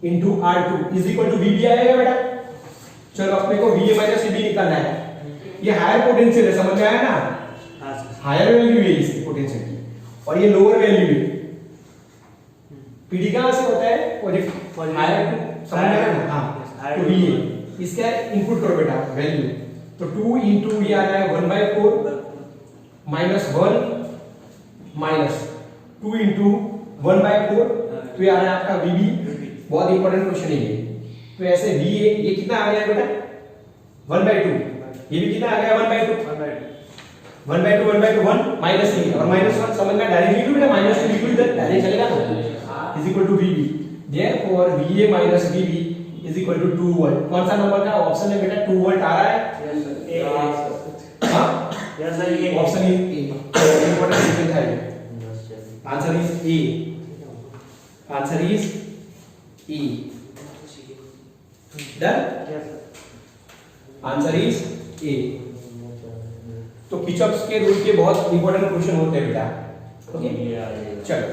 × R2 = VB आएगा बेटा। चलो अपने को VA - VB निकालना है। ये हायर पोटेंशियल है, समझ में आया ना, हायर वैल्यू है इसकी पोटेंशियल की, और ये लोअर वैल्यू है। पीडी कहां से होता है, पॉजिटिव, हायर टू, समझ में आया ना। हाँ, तो VA इसका इनपुट करो बेटा वैल्यू, तो 2 × ये आ रहा है 1/4 -1 -2 × 1/4, तो ये आ रहा है आपका VB। बहुत इंपॉर्टेंट क्वेश्चन है ये। तो ऐसे VA ये कितना आ गया बेटा, 1/2, ये भी कितना आ गया, 1/2 1/2 1/2 1 -3 और -1 समझ में डायरेक्ट लिख लो बेटा, -2 लिख लो इधर, डायरेक्ट चलेगा ना, = VB। Therefore VA - VB = 2 volt. कौन सा नंबर का ऑप्शन है बेटा, 2 वोल्ट आ रहा है। हां ऑप्शन ए, इंपॉर्टेंट क्वेश्चन है। Answer is a, answer is E। Done, answer is a. तो किर्चॉफ्स के रूल के बहुत इंपॉर्टेंट क्वेश्चन होते हैं बेटा। ओके चलो,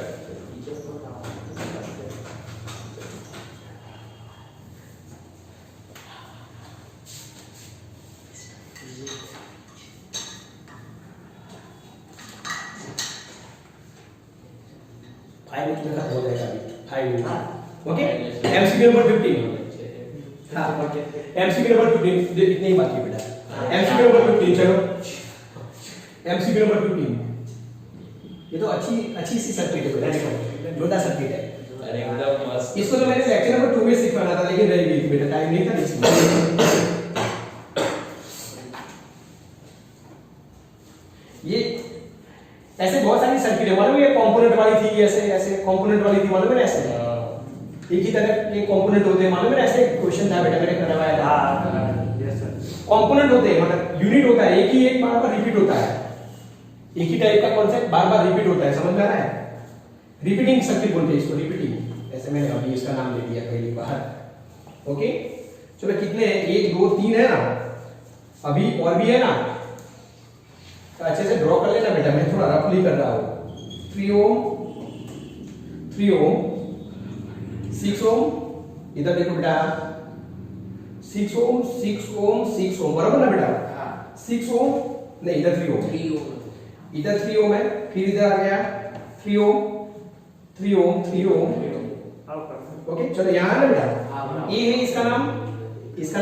हो जाएगा अभी 5। Okay, MCQ number 15। हाँ, MCQ नंबर 15 इतने ही बाकी बेटा। MCQ नंबर 15, चलो MCQ नंबर 15। ये तो अच्छी सी सर्किट है बेटा, जोरदार सर्किट है, अरे एकदम मस्त। इसको तो मैंने लेक्चर नंबर 2 में सिखाना था, लेकिन रह गई थी बेटा, टाइम नहीं था इसमें। ये ऐसे बहुत सारी सर्किट है, मालूम है, कंपोनेंट वाली थी, ऐसे कंपोनेंट वाली थी, मालूम है, ऐसे एक ही तरह के कंपोनेंट होते हैं, मालूम है, ऐसे क्वेश्चन था बेटा, मैंने करवाया था। यस सर, कंपोनेंट होते हैं, मतलब यूनिट होता है, एक ही एक बार रिपीट होता है, एक ही टाइप का कॉन्सेप्ट बार बार रिपीट होता है, समझ में आ रहा है। रिपीटिंग सर्किट बोलते हैं इसको, रिपीटिंग। ऐसे मैंने अभी इसका नाम ले दिया पहली बार। ओके चलो, कितने हैं, 1 2 3 है ना, अभी और भी है ना, तो अच्छे से ड्रॉ कर लेना बेटा, मैं थोड़ा रफली कर रहा हूं। 3 ओम 3 ओम 6 ओम, इधर देखो बेटा, 6 ओम 6 ओम 6 ओम, बराबर ना बेटा। 6 ओम नहीं, इधर 3 ओम, इधर 3 ओम है, फिर इधर आ गया 3 ओम 3 ओम 3 ओम। ओके चलो, यहाँ है ना बेटा, ए है इसका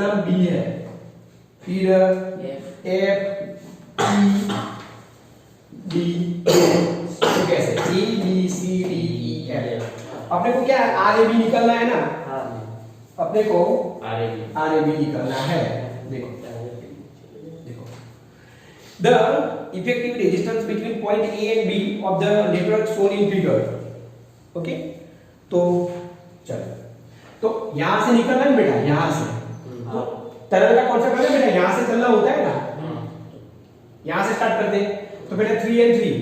नाम बी है, फिर एफ ई डी, कैसे A B C D E F. अपने को क्या आर ए बी निकलना है ना, अपने को आर ए बी निकलना है। देखो the effective resistance between point A and B of the network shown in figure. Okay तो चलो तो यहाँ से निकलना है बेटा, यहाँ से तो तरंग का कौन सा कलर है बेटा, यहाँ से चलना होता है ना, यहाँ से स्टार्ट करते हैं। तो बेटा 3 and 3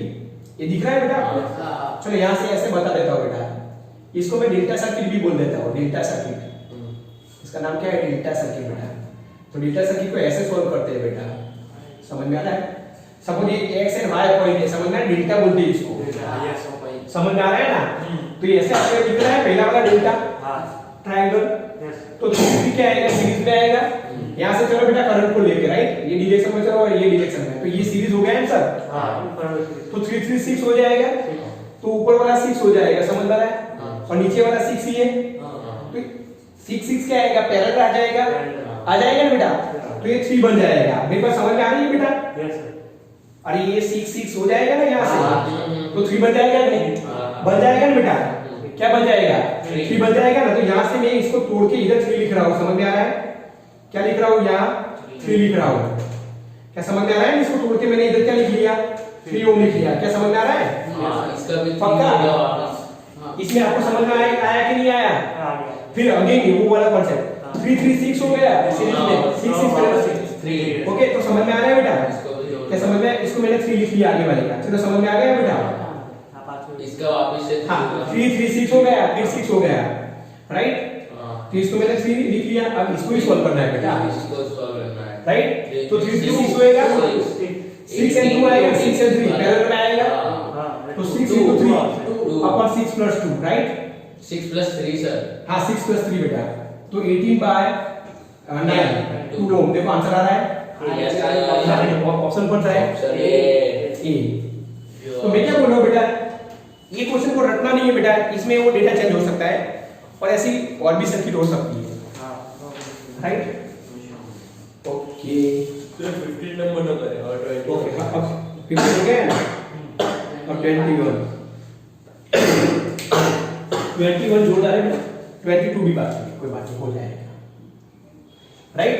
ये दिख रहा है बेटा आपको? चलो यहाँ से ऐसे बता देता हूँ बेटा, इसको मैं डेल्टा सर्किट भी बोल देता हूँ, डेल्टा सर्किट। इसका नाम क्या है, डेल्टा सर्किट बेटा। तो डेल्टा सर्किट को ऐसे सोल्व करते हैं बेटा, समझ में आ रहा है? सपोज ये एक्स एंड वाई पॉइंट है, समझ में आया? डेल्टा बोलते हैं इसको, समझ में आ रहा है ना? तो ये ऐसे आपको दिख रहा है पहला वाला डेल्टा ट्रायंगल। तो दूसरी क्या आएगा, सीरीज में आएगा। यहाँ से चलो बेटा करंट को लेके, राइट, ये डायरेक्शन में चलो और ये डायरेक्शन में, तो ये सीरीज हो गया आंसर। तो 3 3 6 हो जाएगा, तो ऊपर वाला 6 हो जाएगा, समझ में आ रहा है? और नीचे वाला 6 ही है, तो 6 6 क्या आएगा, पैरेलल आ जाएगा, आ जाएगा ना बेटा? तो ये 3 बन जाएगा। मेरे पास समझ में आ रही है बेटा? अरे ये 6 6 हो जाएगा ना यहाँ से, तो 3 बन जाएगा नहीं, बन जाएगा ना बेटा? क्या बन जाएगा, 3 बन जाएगा ना। तो यहाँ से मैं इसको तोड़ के इधर 3 लिख रहा हूँ, समझ में आ रहा है? क्या लिख रहा हूँ, यहाँ 3 लिख रहा हूँ, क्या समझ में आ रहा है? इसको तोड़ के मैंने इधर क्या लिख लिया, 3 ओम लिख लिया, क्या समझ में आ रहा है? इसका भी पक्का? इसमें आपको समझ में आया कि नहीं आया? फिर अगेन वो वाला कॉन्सेप्ट 3 3 6 हो गया सीरीज में, 6 6 3। ओके, तो समझ में आ रहा है बेटा? क्या समझ में? इसको मैंने 3 लिख लिया आगे वाले का, चलो समझ में आ गया बेटा? इसका वापस से हाँ 3 3 6 हो गया, फिर 6 हो गया, राइट? तो इसको मैंने 3 लिख लिया, अब इसको ही सॉल्व करना है बेटा, इसको सॉल्व करना है, राइट? तो 3 3 6 होएगा, 6 and 2 आएगा, 6 and 3 पैरेलल में आएगा, तो 6 into 3 upon 6 plus 2, right? 6 plus 3 sir. हाँ 6 plus 3 बेटा, तो 18 by 9 2 ओम। देखो आंसर आ रहा है, ऑप्शन कौन सा है, ए। तो मैं क्या बोल रहा हूँ बेटा, ये क्वेश्चन को रटना नहीं है बेटा, इसमें वो डेटा चेंज हो सकता है और ऐसी और भी सर्किट हो सकती है, राइट? ओके, तो 15 नंबर न करे और 20 ओके, अब 15 हो गया ना, अब 21 जोड़दार है बेटा, 22 भी बात नहीं, कोई बात नहीं, हो जाएगा, राइट?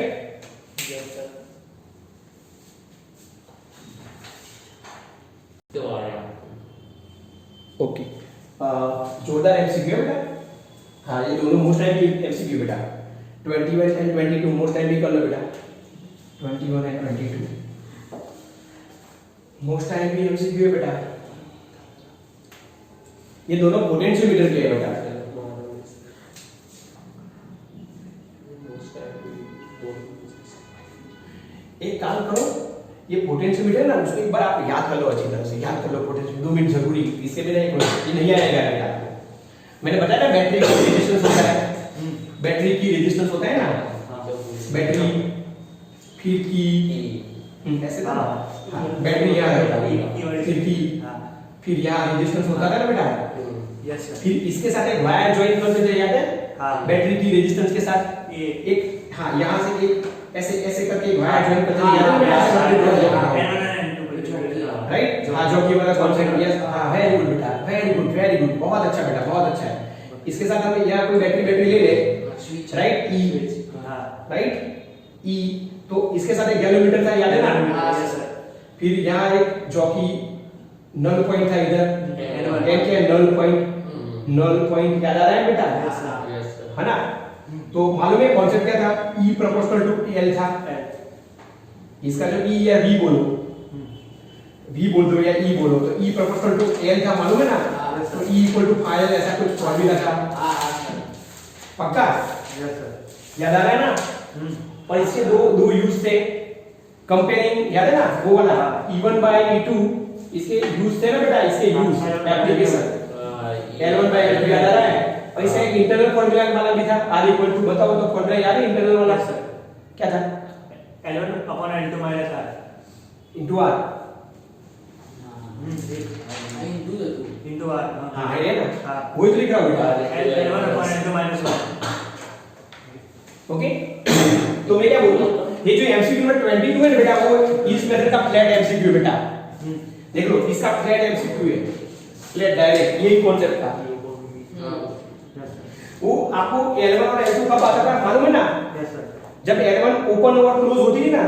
ओके, जोरदार एमसीक्यू है बेटा। हाँ ये दोनों मोस्ट टाइम की एमसीक्यू बेटा, 21 एंड 22 मोस्ट टाइम भी कर लो बेटा, 21 एंड 22 मोस्ट टाइम भी एमसीक्यू है बेटा। ये दोनों पोटेंशियोमीटर के है बेटा। एक काम करो, ये पोटेंशियोमीटर ना उसको एक बार आप याद कर लो, अच्छी तरह से याद कर लो पोटेंशियोमीटर, 2 मिनट जरूरी, इसके बिना ये नहीं आएगा यार आपको। मैंने बताया ना बैटरी का रेजिस्टेंस होता है, बैटरी की रेजिस्टेंस होता है ना, बैटरी फिर की ऐसे था, बैटरी यहाँ है, फिर की, फिर यहाँ रेजिस्टेंस होता है ना बेटा, फिर इसके साथ एक वायर ज्वाइन करते थे, याद है? बैटरी की रेजिस्टेंस के साथ एक, हाँ यहाँ से एक ऐसे ऐसे करके एक वायर ज्वाइन करते थे, राइट? हाँ जॉकी वाला कॉन्सेप्ट, यस, हाँ वेरी गुड बेटा, वेरी गुड, वेरी गुड, बहुत अच्छा बेटा, बहुत अच्छा है। इसके साथ हम यहाँ कोई बैटरी ले ले, राइट? ई, राइट? ई, तो इसके साथ एक गैलोमीटर था, याद है ना? फिर यहाँ एक जॉकी नल पॉइंट था इधर, एन के नल पॉइंट, नल पॉइंट याद आ रहा है बेटा? है ना? तो मालूम है कॉन्सेप्ट क्या था? E प्रोपोर्शनल टू L था। इसका जो E या V बोलो, V बोल दो या E बोलो, तो E प्रोपोर्शनल टू L था, मालूम है ना? तो E इक्वल टू फाइल ऐसा कुछ फॉर्मूला था, पक्का? याद आ रहा है ना? और इसके दो यूज थे, कंपेयरिंग, याद है ना? वो वाला E1 by E2, इसके यूज थे ना बेटा, इसके use application L1 by L2, याद आ रहा है? और इसका एक इंटरनल फॉर्मूला वाला भी था, R इक्वल टू, बताओ तो फॉर्मूला याद है इंटरनल वाला? क्या था? L1 upon L2 minus R into R, into R, हाँ है ना? हाँ। वही तो लिख रहा हूँ बेटा, L1 upon L2 minus 1। Okay? तो मैं क्या बोलूँ, ये जो एमसीक्यू में 22 है बेटा, वो इस मेथड का फ्लैट एमसीक्यू बेटा, देख लो इसका फ्लैट एमसीक्यू है, फ्लैट डायरेक्ट, यही कॉन्सेप्ट था। वो आपको L1 और L2 कब आता था मालूम है ना? जब L1 ओपन और क्लोज होती थी ना,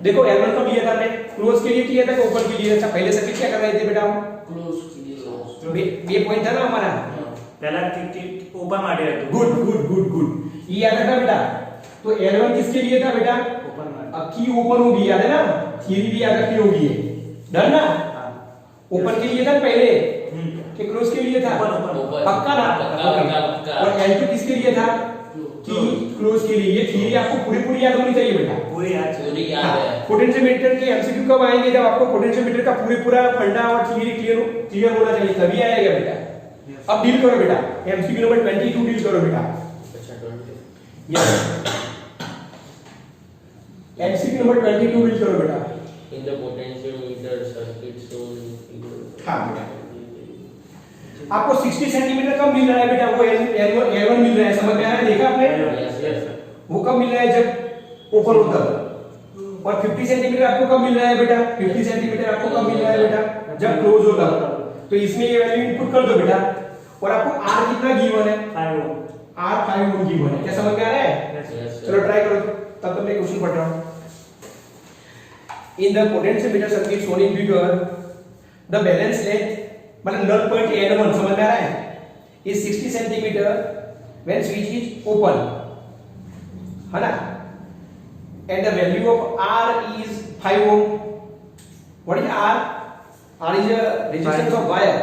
देखो L1 कब लिया था हमने, क्लोज के लिए किया था कि ओपन के लिए? अच्छा पहले सर्किट क्या कर रहे थे बेटा हम, क्लोज के लिए, ये पॉइंट था ना हमारा, त्याला ओपन माटे येतो गुड गुड गुड गुड, ये याद रखना बेटा। तो L1 किसके लिए था बेटा? ओपन माटे अब की ओपन होगी, याद है ना? थ्योरी भी याद रखनी होगी ये, डन ना? ओपन के लिए था पहले कि क्लोज के लिए था? ओपन पक्का ना? पक्का। और L2 किसके लिए था? कि क्लोज के लिए। ये थ्योरी आपको पूरी पूरी याद होनी चाहिए बेटा। पूरी आज पूरी याद है। पोटेंशियोमीटर के एमसीक्यू कब आएंगे? जब आपको पोटेंशियोमीटर का पूरा फंडा और थ्योरी क्लियर होना चाहिए, तभी आएगा बेटा। अब डील करो बेटा, एमसीक्यू नंबर 22 डील करो बेटा। अच्छा 20 यस, एमसीक्यू नंबर 22 डील करो बेटा। in the potentiometer circuit shown in figure। हाँ बेटा, आपको 60 सेंटीमीटर कब मिल रहा है बेटा? वो L1 मिल रहा है, समझ में आ रहा है? देखा आपने? Yes yes sir. वो कब मिल रहा है? जब ओपन होता है। और 50 सेंटीमीटर आपको कब मिल रहा है बेटा? 50 सेंटीमीटर आपको कब मिल रहा है बेटा? जब क्लोज होता है। तो इसमें ये वैल्यू इनपुट कर दो बेटा, और आपको R कितना गिवन है? 5 R 5 ओम गिवन है। क्या समझ में आ रहा है? यस चलो ट्राई करो, तब तक मैं क्वेश्चन पढ़ रहा हूं। In the potentiometer circuit shown in figure, the balance length मतलब नल पॉइंट L1, समझ में आ रहा है? Is 60 centimetre when switch is open, है ना? And the value of R is 5 ohm. What is R? R is a resistance of wire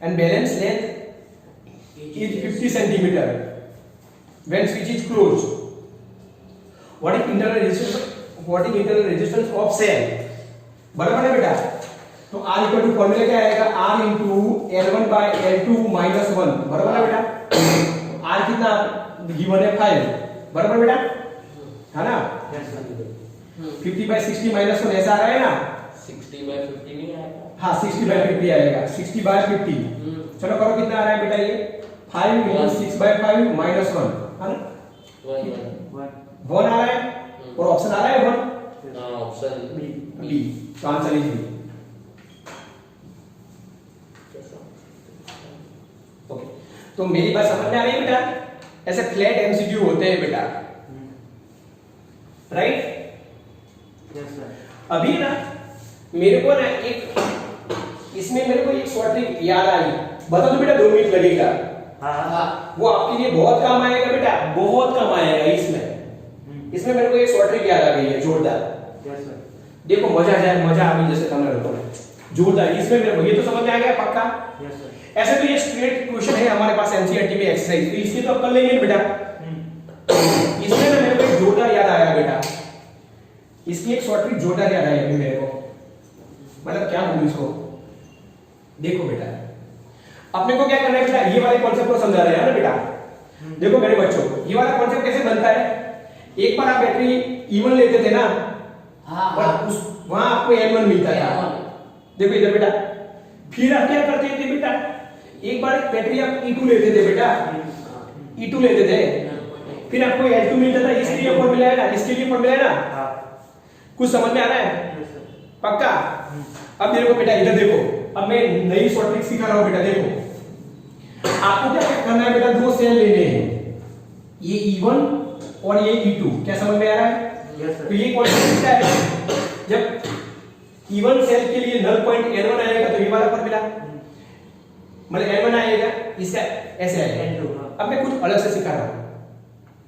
and balance length is 50 centimeter when switch is closed. What is internal resistance? What is internal resistance of cell? बराबर है बेटा? तो R equal to formula क्या आएगा? R into L1 by L2 minus 1, बराबर है बेटा? R कितना गिवन है? 5, बराबर बेटा? है ना? 50 by 60 minus 1 ऐसा आ रहा है ना? 60 by 50 नहीं आएगा। हाँ 60 by 50 आएगा, 60 by 50। चलो करो, कितना आ रहा है बेटा? ये 5 into 6 by 5 minus 1, है ना? 1 आ रहा है, और ऑप्शन आ रहा है 1। हाँ ऑप्शन बी, तो आंसर इज बी। ओके, तो मेरी बात समझ में आ रही है बेटा? ऐसे फ्लैट एमसीक्यू होते हैं बेटा, राइट? अभी ना मेरे को ना इसमें मेरे को एक शॉर्ट ट्रिक याद आई, बता दो बेटा, 2 मिनट लगेगा। वो आपके लिए बहुत काम आएगा बेटा, बहुत काम आएगा इसमें मेरे को एक शॉर्ट ट्रिक याद आ गई है, जोरदार। देखो मजा आ जाए, मजा आ गई जैसे तुमने रखो जोरदार। इसमें मेरे को ये तो समझ में आ गया पक्का? ऐसे तो ये स्ट्रेट क्वेश्चन है हमारे पास एनसीईआरटी में एक्सरसाइज, तो इसके तो आप कर लेंगे बेटा। इसमें ना मेरे को एक जोरदार याद आया बेटा, इसकी एक शॉर्ट ट्रिक जोरदार याद आई अभी मेरे को, मतलब क्या बोलूं इसको। देखो बेटा, अपने को क्या करना है बेटा? ये वाले कॉन्सेप्ट को समझा रहे हैं ना बेटा। देखो मेरे बच्चों, ये वाला कॉन्सेप्ट कैसे बनता है? एक बार आप बैटरी E1 लेते थे ना, और वहां आपको L1 मिलता था। देखो इधर बेटा, फिर आप क्या करते थे बेटा? एक बार बैटरी आप E2 लेते थे बेटा, E2 लेते थे, फिर आपको L2 मिलता था। इसके लिए फॉर्मूला है ना, इसके लिए फॉर्मूला है ना? कुछ समझ में आ रहा है पक्का? अब मेरे को बेटा इधर देखो, अब मैं नई शॉर्ट ट्रिक सिखा रहा हूं बेटा। देखो आपको क्या करना है बेटा? 2 सेल लेने हैं, ये E1 और ये E2। क्या समझ में आ रहा है? तो ये कॉन्सेप्ट क्या है? जब E1 सेल के लिए नल पॉइंट L1 आएगा तो ये वाला फॉर्मूला, मतलब L1 आएगा, इसका ऐसे आएगा। अब मैं कुछ अलग से सिखा रहा हूं,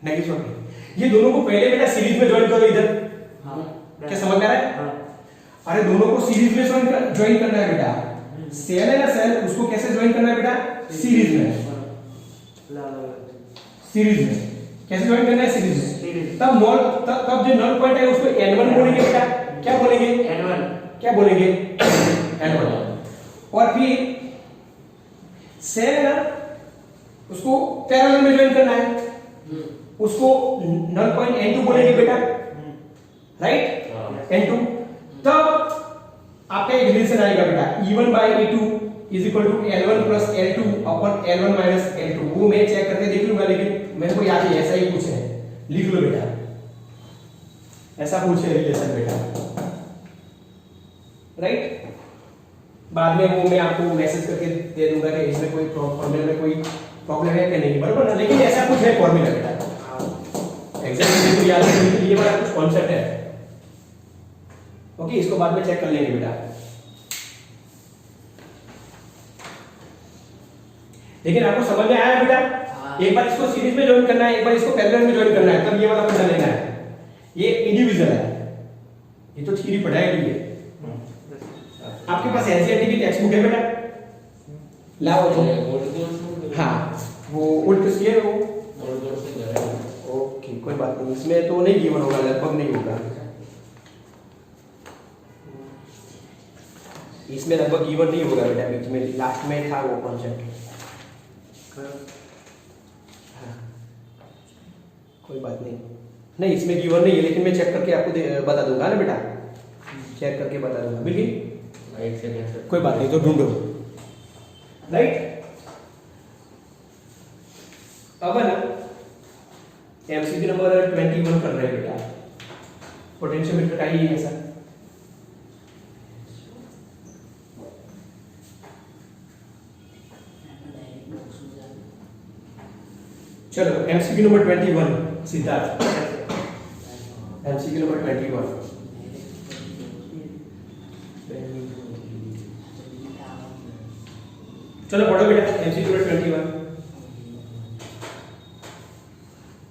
नहीं शॉर्ट। ये दोनों को पहले बेटा सीरीज में ज्वाइन करो इधर। क्या समझ में आ रहा है? अरे दोनों को सीरीज में ज्वाइन करना है बेटा। सेल है ना सेल, उसको कैसे ज्वाइन करना है बेटा? सीरीज में। सीरीज में कैसे ज्वाइन करना है? सीरीज में। तब जो नल पॉइंट है उसको N1 बोलेंगे बेटा। क्या बोलेंगे? N1। क्या बोलेंगे? N1। और फिर सेल है ना, उसको पैरेलल में ज्वाइन करना है, उसको नल पॉइंट N2 बोलेंगे बेटा, राइट? N2। तब आपका एक रिलेशन आएगा बेटा, E1 by E2 is equal to L1 plus L2 upon L1 minus L2। वो मैं चेक करके देख लूंगा, लेकिन मेरे को याद है ऐसा ही कुछ है, लिख लो बेटा, ऐसा कुछ है रिलेशन बेटा, राइट? बाद में वो मैं आपको मैसेज करके दे दूंगा कि इसमें कोई फॉर्मूला में कोई प्रॉब्लम है कि नहीं, बराबर ना? लेकिन ऐसा कुछ है फॉर्मूला बेटा, एग्जैक्टली तो याद रखने के लिए वाला कुछ कॉन्सेप्ट है। ओके, इसको बाद में चेक कर लेंगे बेटा। लेकिन आपको समझ में आया बेटा? हाँ। एक बार इसको सीरीज में ज्वाइन करना है, एक बार इसको पैरेलल में ज्वाइन करना है, तब ये वाला फंडा लेना है। ये इंडिविजुअल है, ये तो थ्योरी पढ़ाई हुई है। आपके पास एनसीईआरटी की टेक्स्ट बुक है बेटा? लाओ तो। हाँ, वो उल्ट सी है वो। ओके, कोई बात नहीं, इसमें तो नहीं गिवन होगा, लगभग नहीं होगा इसमें, लगभग गिवन नहीं होगा बेटा। बीच में लास्ट में था वो कॉन्सेप्ट। हाँ, कोई बात नहीं, नहीं इसमें गिवन नहीं है, लेकिन मैं चेक करके आपको बता दूंगा ना बेटा, चेक करके बता दूंगा। बिल्कुल, एक सेकंड कोई बात नहीं, तो ढूंढो। राइट, अब है ना एमसीक्यू नंबर 21 कर रहे हैं बेटा, पोटेंशियोमीटर का ही है सर। चलो MCQ number 21 Siddharth, MCQ number 21। चलो पढ़ो बेटा एमसीक्यू नंबर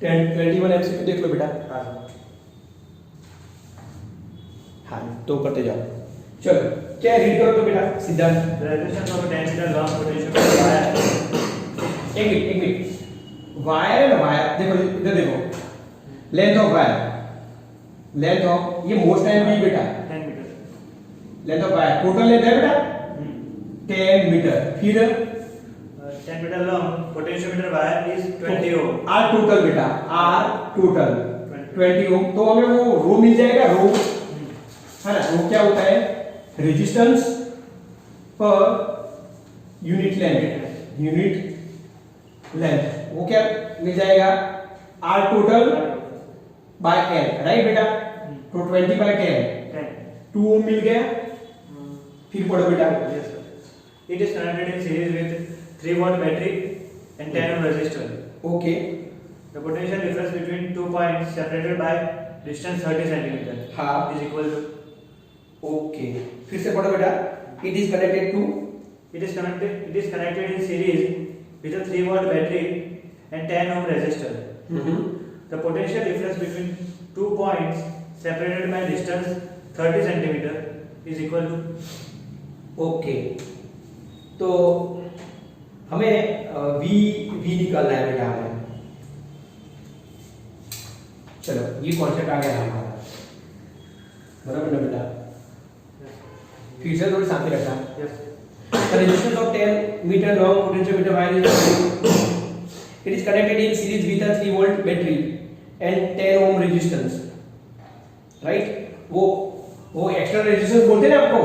21 एमसीक्यू देख लो बेटा। हाँ, तो करते जाओ। चलो क्या रीड करो तो बेटा Siddharth. Resistance of a 10 meter long potentiometer wire. एक मिनट, वायर है ना, वायर देखो इधर देखो, length of wire, length of, ये मोस्ट टाइम भी बेटा 10 meter. Length of wire, total length है बेटा 10 मीटर, फिर 10 meter long potentiometer wire is 20 ohm. R total बेटा, आर टोटल 20 ओम, तो हमें वो रो मिल जाएगा, रो है ना। रो क्या होता है? Resistance per unit length, unit length, वो क्या मिल जाएगा? R total by L, right बेटा? तो 20 बाय 10 2 ओम मिल गया। फिर पढ़ो बेटा। Yes, sir. It is connected in series with 3 watt battery and 10 ohm resistor. Okay, The potential difference between 2 points separated by distance 30 centimeter हाँ, is equal to. ओके, फिर से पढ़ो बेटा। It is connected to, It is connected in series with a 3 watt battery and 10 ohm resistor. The potential difference between 2 points separated by distance 30 centimeter is equal to. Okay, तो हमें we निकालना है बेटा हमें। चलो ये कॉन्सेप्ट आ गया हमारा, बराबर ना बेटा? फिर से थोड़ी शांति रखना। Yes. The resistance of 10 meter long potentiometer wire is, it is connected in series with a 3 volt battery and 10 ohm resistance, right? वो एक्स्ट्रा रेजिस्टेंस बोलते हैं ना आपको,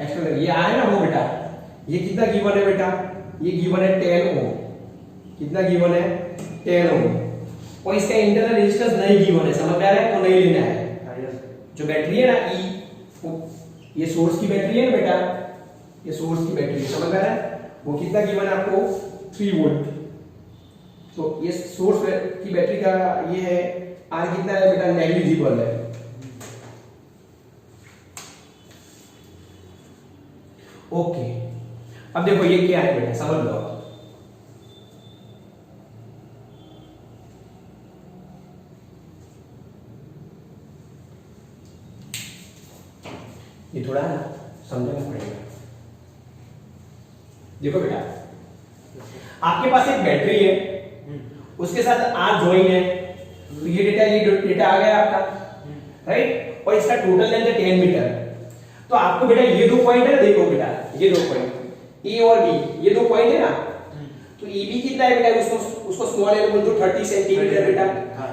एक्स्ट्रा ये आया ना वो बेटा, ये कितना गिवन है बेटा? ये गिवन है 10 ओम। कितना गिवन है? 10 ओम। और इसका इंटरनल रेजिस्टेंस नहीं गिवन है, समझ में आ रहा है? तो नहीं लेना है। जो बैटरी है ना ई, ये सोर्स की बैटरी है ना बेटा, ये सोर्स की बैटरी है, समझ में आ रहा है? वो कितना गिवन है आपको? 3 वोल्ट। तो ये सोर्स की बैटरी का ये है, आर कितना है बेटा? नेग्लिजिबल है। ओके, अब देखो ये क्या है बेटा, समझ लो। ये थोड़ा ना समझना पड़ेगा। देखो बेटा, आपके पास एक बैटरी है, उसके साथ आर ज्वाइन है, तो ये डेटा आ गया आपका, राइट? और इसका टोटल लेंथ है 10 मीटर। तो आपको बेटा ये 2 पॉइंट है ना, देखो बेटा ये 2 पॉइंट ए और बी, ये 2 पॉइंट है ना, तो ए बी कितना है बेटा? उसको स्मॉल एल बोल दो, 30 सेंटीमीटर बेटा।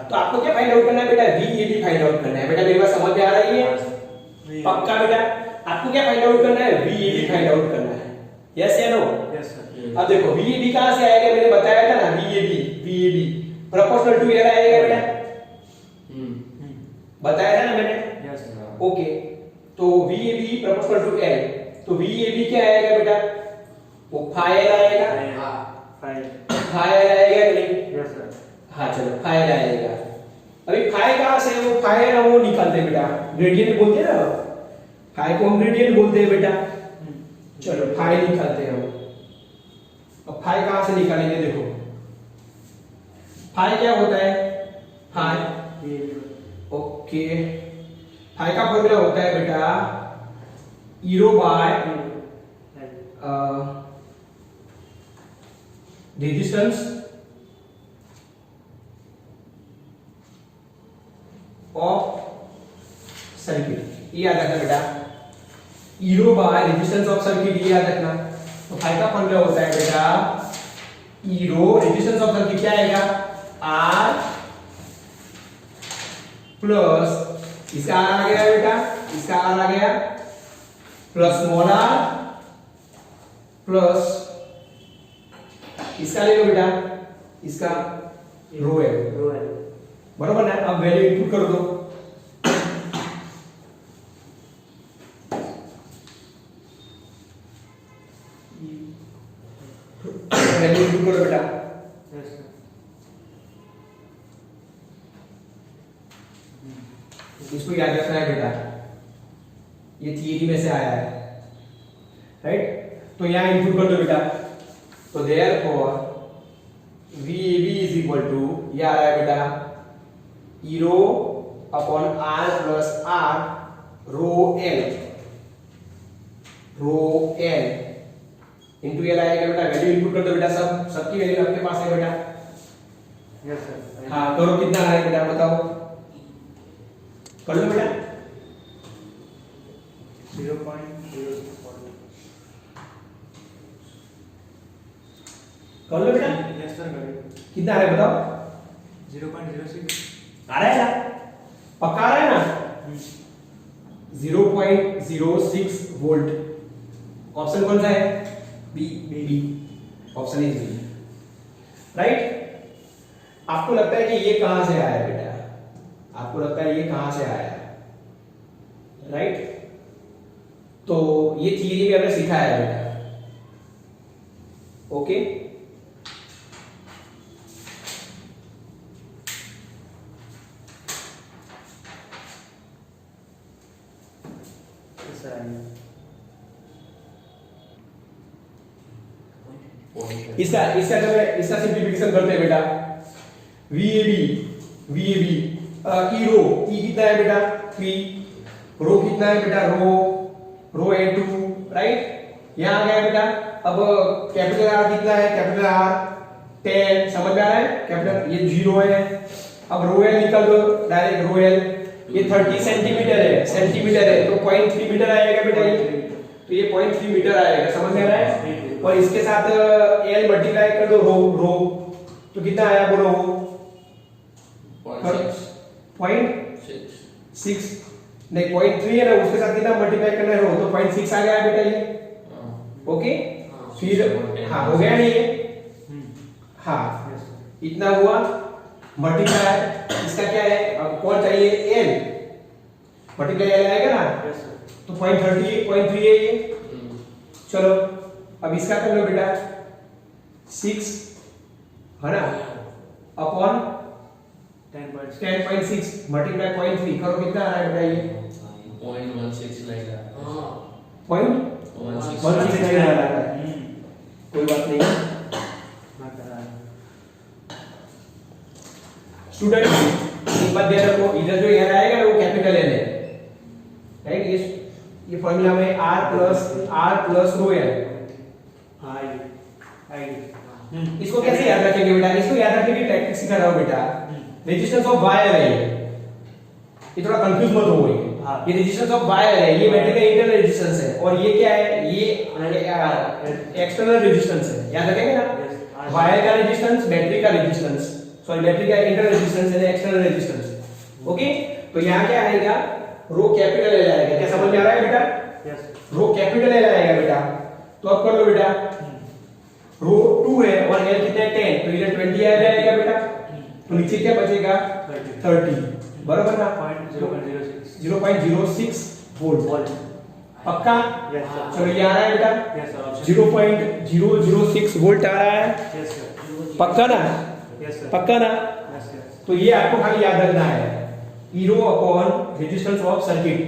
तो आपको क्या फाइंड आउट करना है बेटा? V A B find out करना है बेटा। मेरी बात समझ में आ रही है? पक्का बेटा? आपको क्या फाइंड आउट करना है? V A B find out करना है। यस या नो? Yes, sir. अब देखो वी ए बी कहां से आएगा? मैंने बताया था ना, V A B proportional to L आएगा बेटा, बताया था ना मैंने? Yes, sir. ओके, तो V A B proportional to L, तो वी ए बी क्या आएगा बेटा? वो फाइल आएगा, Five. फाइल आएगा कि नहीं? Yes, sir. हाँ चलो, फाइल आएगा। अभी फाइल कहां से? वो फाइल वो निकालते हैं बेटा, ग्रेडियंट बोलते हैं ना, फाइल को हम ग्रेडियंट बोलते हैं बेटा। चलो फाइल निकालते हैं हम। अब फाई कहां से निकालेंगे? देखो फाई क्या होता है? फाई ओके, फाई का फॉर्मूला होता है बेटा ईरो बाय रेजिस्टेंस ऑफ सर्किट। ये याद रखना बेटा, ईरो बाय रेजिस्टेंस ऑफ सर्किट, ये याद रखना। तो फाई का फॉर्मूला होता है बेटा ईरो, रेजिस्टेंस ऑफ सर्किट क्या आएगा? आर प्लस इसका आर आ गया बेटा, इसका आर आ गया प्लस स्मॉल आर प्लस इसका ले लो बेटा, इसका रो है, बरोबर ना? अब वैल्यू इनपुट कर दो, वैल्यू इनपुट करो बेटा। इसको याद रखना है बेटा, ये थियरी में से आया है, राइट? तो यहां इनपुट कर दो बेटा। तो therefore VAB is equal to, ये आ रहा है बेटा E rho upon R plus R rho L into L आएगा बेटा। वैल्यू इनपुट कर दो बेटा, सबकी वैल्यू आपके पास है बेटा। Yes sir. हाँ करो, कितना आ रहा है बेटा बताओ, कर लो बेटा। 0.06 कर लो बेटा, यस सर, कितना आ रहा है बताओ? 0.06 आ रहा है ना? पक्का आ रहा है ना? 0.06 वोल्ट। ऑप्शन कौन सा है? B. Option is B, right? आपको लगता है कि ये कहां से आया है बेटा? आपको लगता है ये कहां से आया है, राइट? तो ये थियरी में हमने सीखा है बेटा, ओके? इसका सिंप्लीफिकेशन करते हैं बेटा। VAB ईरो, ई कितना है बेटा? 3। रो कितना है बेटा? रो है 2, राइट? यहां आ गया बेटा। अब कैपिटल R कितना है? कैपिटल R 10, समझ में आ रहा है? कैपिटल ये 0 है। अब रो L निकाल दो डायरेक्ट, रो L ये 30 सेंटीमीटर है, तो 0.3 मीटर आएगा बेटा ये। तो ये 0.3 मीटर आएगा, समझ में आ रहा है? और इसके साथ L मल्टीप्लाई कर दो रो, तो कितना आया बोलो? 0.6 नहीं 0.3 है ना, उसके साथ कितना मल्टीप्लाई करना है रो, तो 0.6 आ गया बेटा ये, ओके? फिर हाँ हो गया नहीं ये? हाँ इतना हुआ मल्टीप्लाई, इसका क्या है? अब कौन चाहिए? L, मल्टीप्लाई L आएगा ना? तो 0.3 है ये। चलो अब इसका कर लो बेटा 6 है ना, अपॉन 10.6 मल्टीप्लाई 0.3 करो, कितना आ रहा है बेटा ये? 0.169 आ रहा है। कोई बात नहीं स्टूडेंट, एक बात ध्यान रखो, इधर जो एल आएगा ना वो कैपिटल एल है, राइट? ये फॉर्मूला में R प्लस रो एल। इसको कैसे याद रखेंगे बेटा? इसको याद रखने की टैक्टिक सिखा रहा हूं बेटा। रेजिस्टेंस ऑफ वायर है ये थोड़ा कंफ्यूज मत हो गई। ये रेजिस्टेंस ऑफ वायर है, ये बैटरी का इंटरनल रेजिस्टेंस है, और ये क्या है? ये एक्सटर्नल रेजिस्टेंस है, याद रखेंगे ना? वायर का रेजिस्टेंस, बैटरी का रेजिस्टेंस, सॉरी बैटरी का इंटरनल रेजिस्टेंस है, एक्सटर्नल रेजिस्टेंस, ओके? तो यहाँ क्या आएगा? रो कैपिटल एल आएगा। क्या समझ में आ रहा है बेटा? रो कैपिटल एल आएगा बेटा। तो अब कर लो बेटा, रो 2 है और एल कितना है? 10, तो इधर 20 एल आएगा बेटा। तो नीचे क्या बचेगा? 30, बराबर ना? 0.06 वोल्ट, पक्का? चलो ये आ रहा है बेटा 0.006 वोल्ट आ रहा है, पक्का ना? पक्का ना? तो ये आपको खाली याद रखना है, ईरो upon resistance of circuit,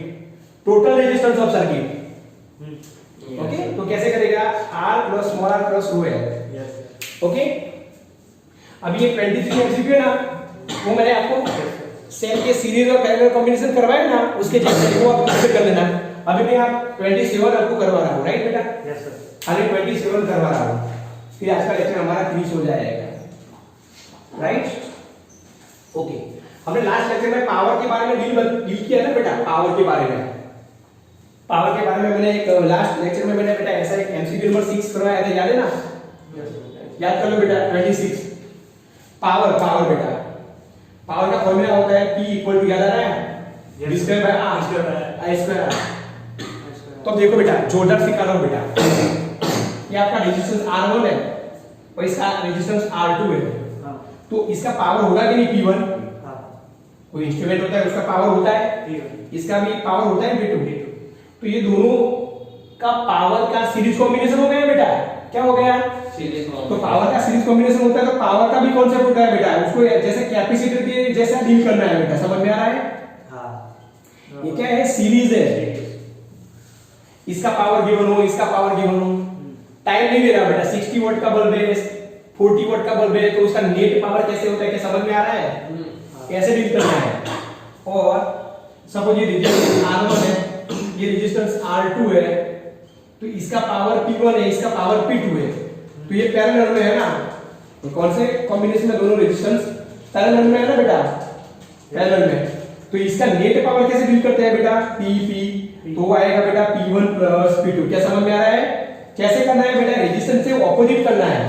total resistance of circuit, okay? तो कैसे करेगा? R plus small r plus rho है, ओके, अभी ये 23 एमसीक्यू है ना, वो मैंने आपको सेल के सीरीज और पैरेलल कॉम्बिनेशन करवाया ना, उसके जैसे वो आप खुद कर लेना। अभी मैं आप 27 आपको करवा रहा हूँ, राइट बेटा? Yes sir. खाली 27 करवा रहा हूँ, फिर आज का लेक्चर हमारा फिनिश हो जाएगा, राइट? ओके, हमने लास्ट लेक्चर में पावर के बारे में डील किया था बेटा, पावर के बारे में। पावर के बारे में मैंने एक लास्ट लेक्चर में मैंने बेटा ऐसा एक एमसीक्यू नंबर 6 करवाया था, याद है ना? याद कर लो बेटा, 26 पावर बेटा, पावर का फॉर्मूला होता है P इक्वल टू, याद आ रहा है? V square by R square. तो अब देखो बेटा, जोड़कर सिखा रहा हूं बेटा, ये आपका रेजिस्टेंस R1 है और इसका रेजिस्टेंस R2 है, तो इसका पावर होगा कि नहीं P1? कोई इंस्ट्रूमेंट होता है उसका पावर होता है, इसका भी पावर होता है P2। तो ये दोनों का पावर का सीरीज कॉम्बिनेशन हो गया बेटा, क्या हो गया? सीरीज। तो पावर का सीरीज कॉम्बिनेशन होता है, तो पावर का भी कॉन्सेप्ट होता है बेटा, उसको जैसे कैपेसिटर के जैसा डील करना है बेटा, समझ में आ रहा है? हाँ। ये क्या है? सीरीज है, इसका पावर गिवन हो, इसका पावर गिवन हो, टाइम नहीं ले रहा बेटा, 60 वॉट का बल्ब है, 40 वॉट का बल्ब है, तो उसका नेट पावर कैसे होता है, क्या समझ में आ रहा है? कैसे डील करना है? और सपोज ये रेजिस्टेंस R1 है, ये रेजिस्टेंस R2 है, तो इसका पावर P1 है, इसका पावर P2 है, तो ये पैरेलल में है ना, तो कौन से कॉम्बिनेशन में दोनों रेजिस्टेंस पैरेलल में है ना बेटा, पैरेलल में, तो इसका नेट पावर कैसे डील करते हैं बेटा? P, तो आएगा बेटा P1 प्लस P2, क्या समझ में आ रहा है? कैसे करना है बेटा? रेजिस्टेंस से ऑपोजिट करना है,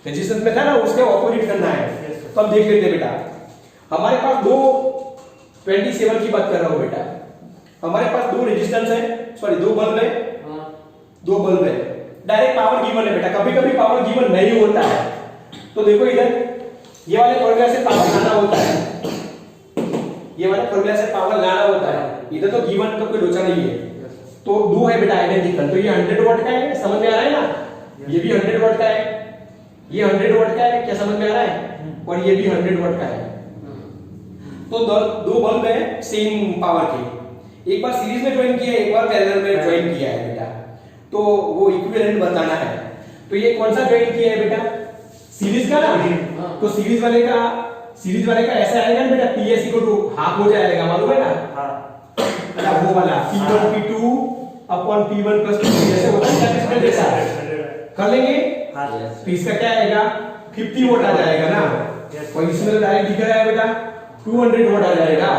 रेजिस्टेंस में था ना, उसके ऑपोजिट करना है। तो अब देख लेते हैं बेटा, हमारे पास दो 27 की बात कर रहा हूं बेटा, हमारे पास दो रेजिस्टेंस है, सॉरी दो बल्ब है, दो बल्ब है, डायरेक्ट पावर गिवन है बेटा, कभी कभी पावर गिवन नहीं होता है, तो देखो इधर ये वाले फॉर्मूला से पावर लाना होता है, ये वाले फॉर्मूला से पावर लाना होता है, इधर तो गिवन तो कोई लोचा नहीं है, तो दो है बेटा आइडेंटिकल, तो ये 100 वॉट का है, समझ में आ रहा है ना? ये भी 100 वॉट का है, ये 100 वॉट का है, क्या समझ में आ रहा है? और ये भी 100 वॉट का है, तो दो बल्ब है सेम पावर के, एक बार सीरीज में ज्वाइन किया है, एक बार पैरेलल में ज्वाइन किया है बेटा, तो वो इक्विवेलेंट बताना है। तो ये कौन सा ज्वाइन किया है बेटा? सीरीज का ना, तो सीरीज वाले का ऐसा आएगा ना बेटा, PS इक्वल टू हाफ हो जाएगा, मालूम है ना? अच्छा वो वाला P1 P2 upon P1 plus P2 जैसे होता है कैपेसिटर जैसा, कर लेंगे? तो इसका क्या आएगा? 50 वोल्ट आ जाएगा ना, और इसमें तो डायरेक्ट दिख रहा है बेटा 200 वोल्ट आ जाएगा,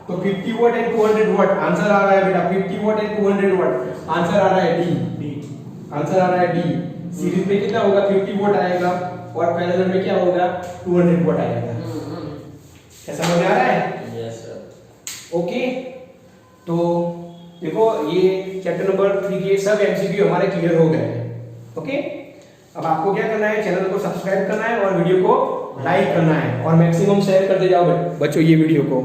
तो 50 वोल्ट एंड 200 वोल्ट आंसर आ रहा है बेटा, 50 वोल्ट एंड 200 वोल्ट आंसर आ रहा है डी, आंसर आ रहा है डी। सीरीज में कितना होगा? 50 वोल्ट आएगा, और पैरेलल में क्या होगा? 200 वोल्ट आएगा। क्या समझ में आ रहा है? Yes sir. ओके, तो देखो ये चैप्टर नंबर 3 के सब एमसीक्यू हमारे क्लियर हो गए हैं। ओके, अब आपको क्या करना है? चैनल को सब्सक्राइब करना है और वीडियो को लाइक करना है, और मैक्सिमम शेयर करते जाओ बच्चों ये वीडियो को।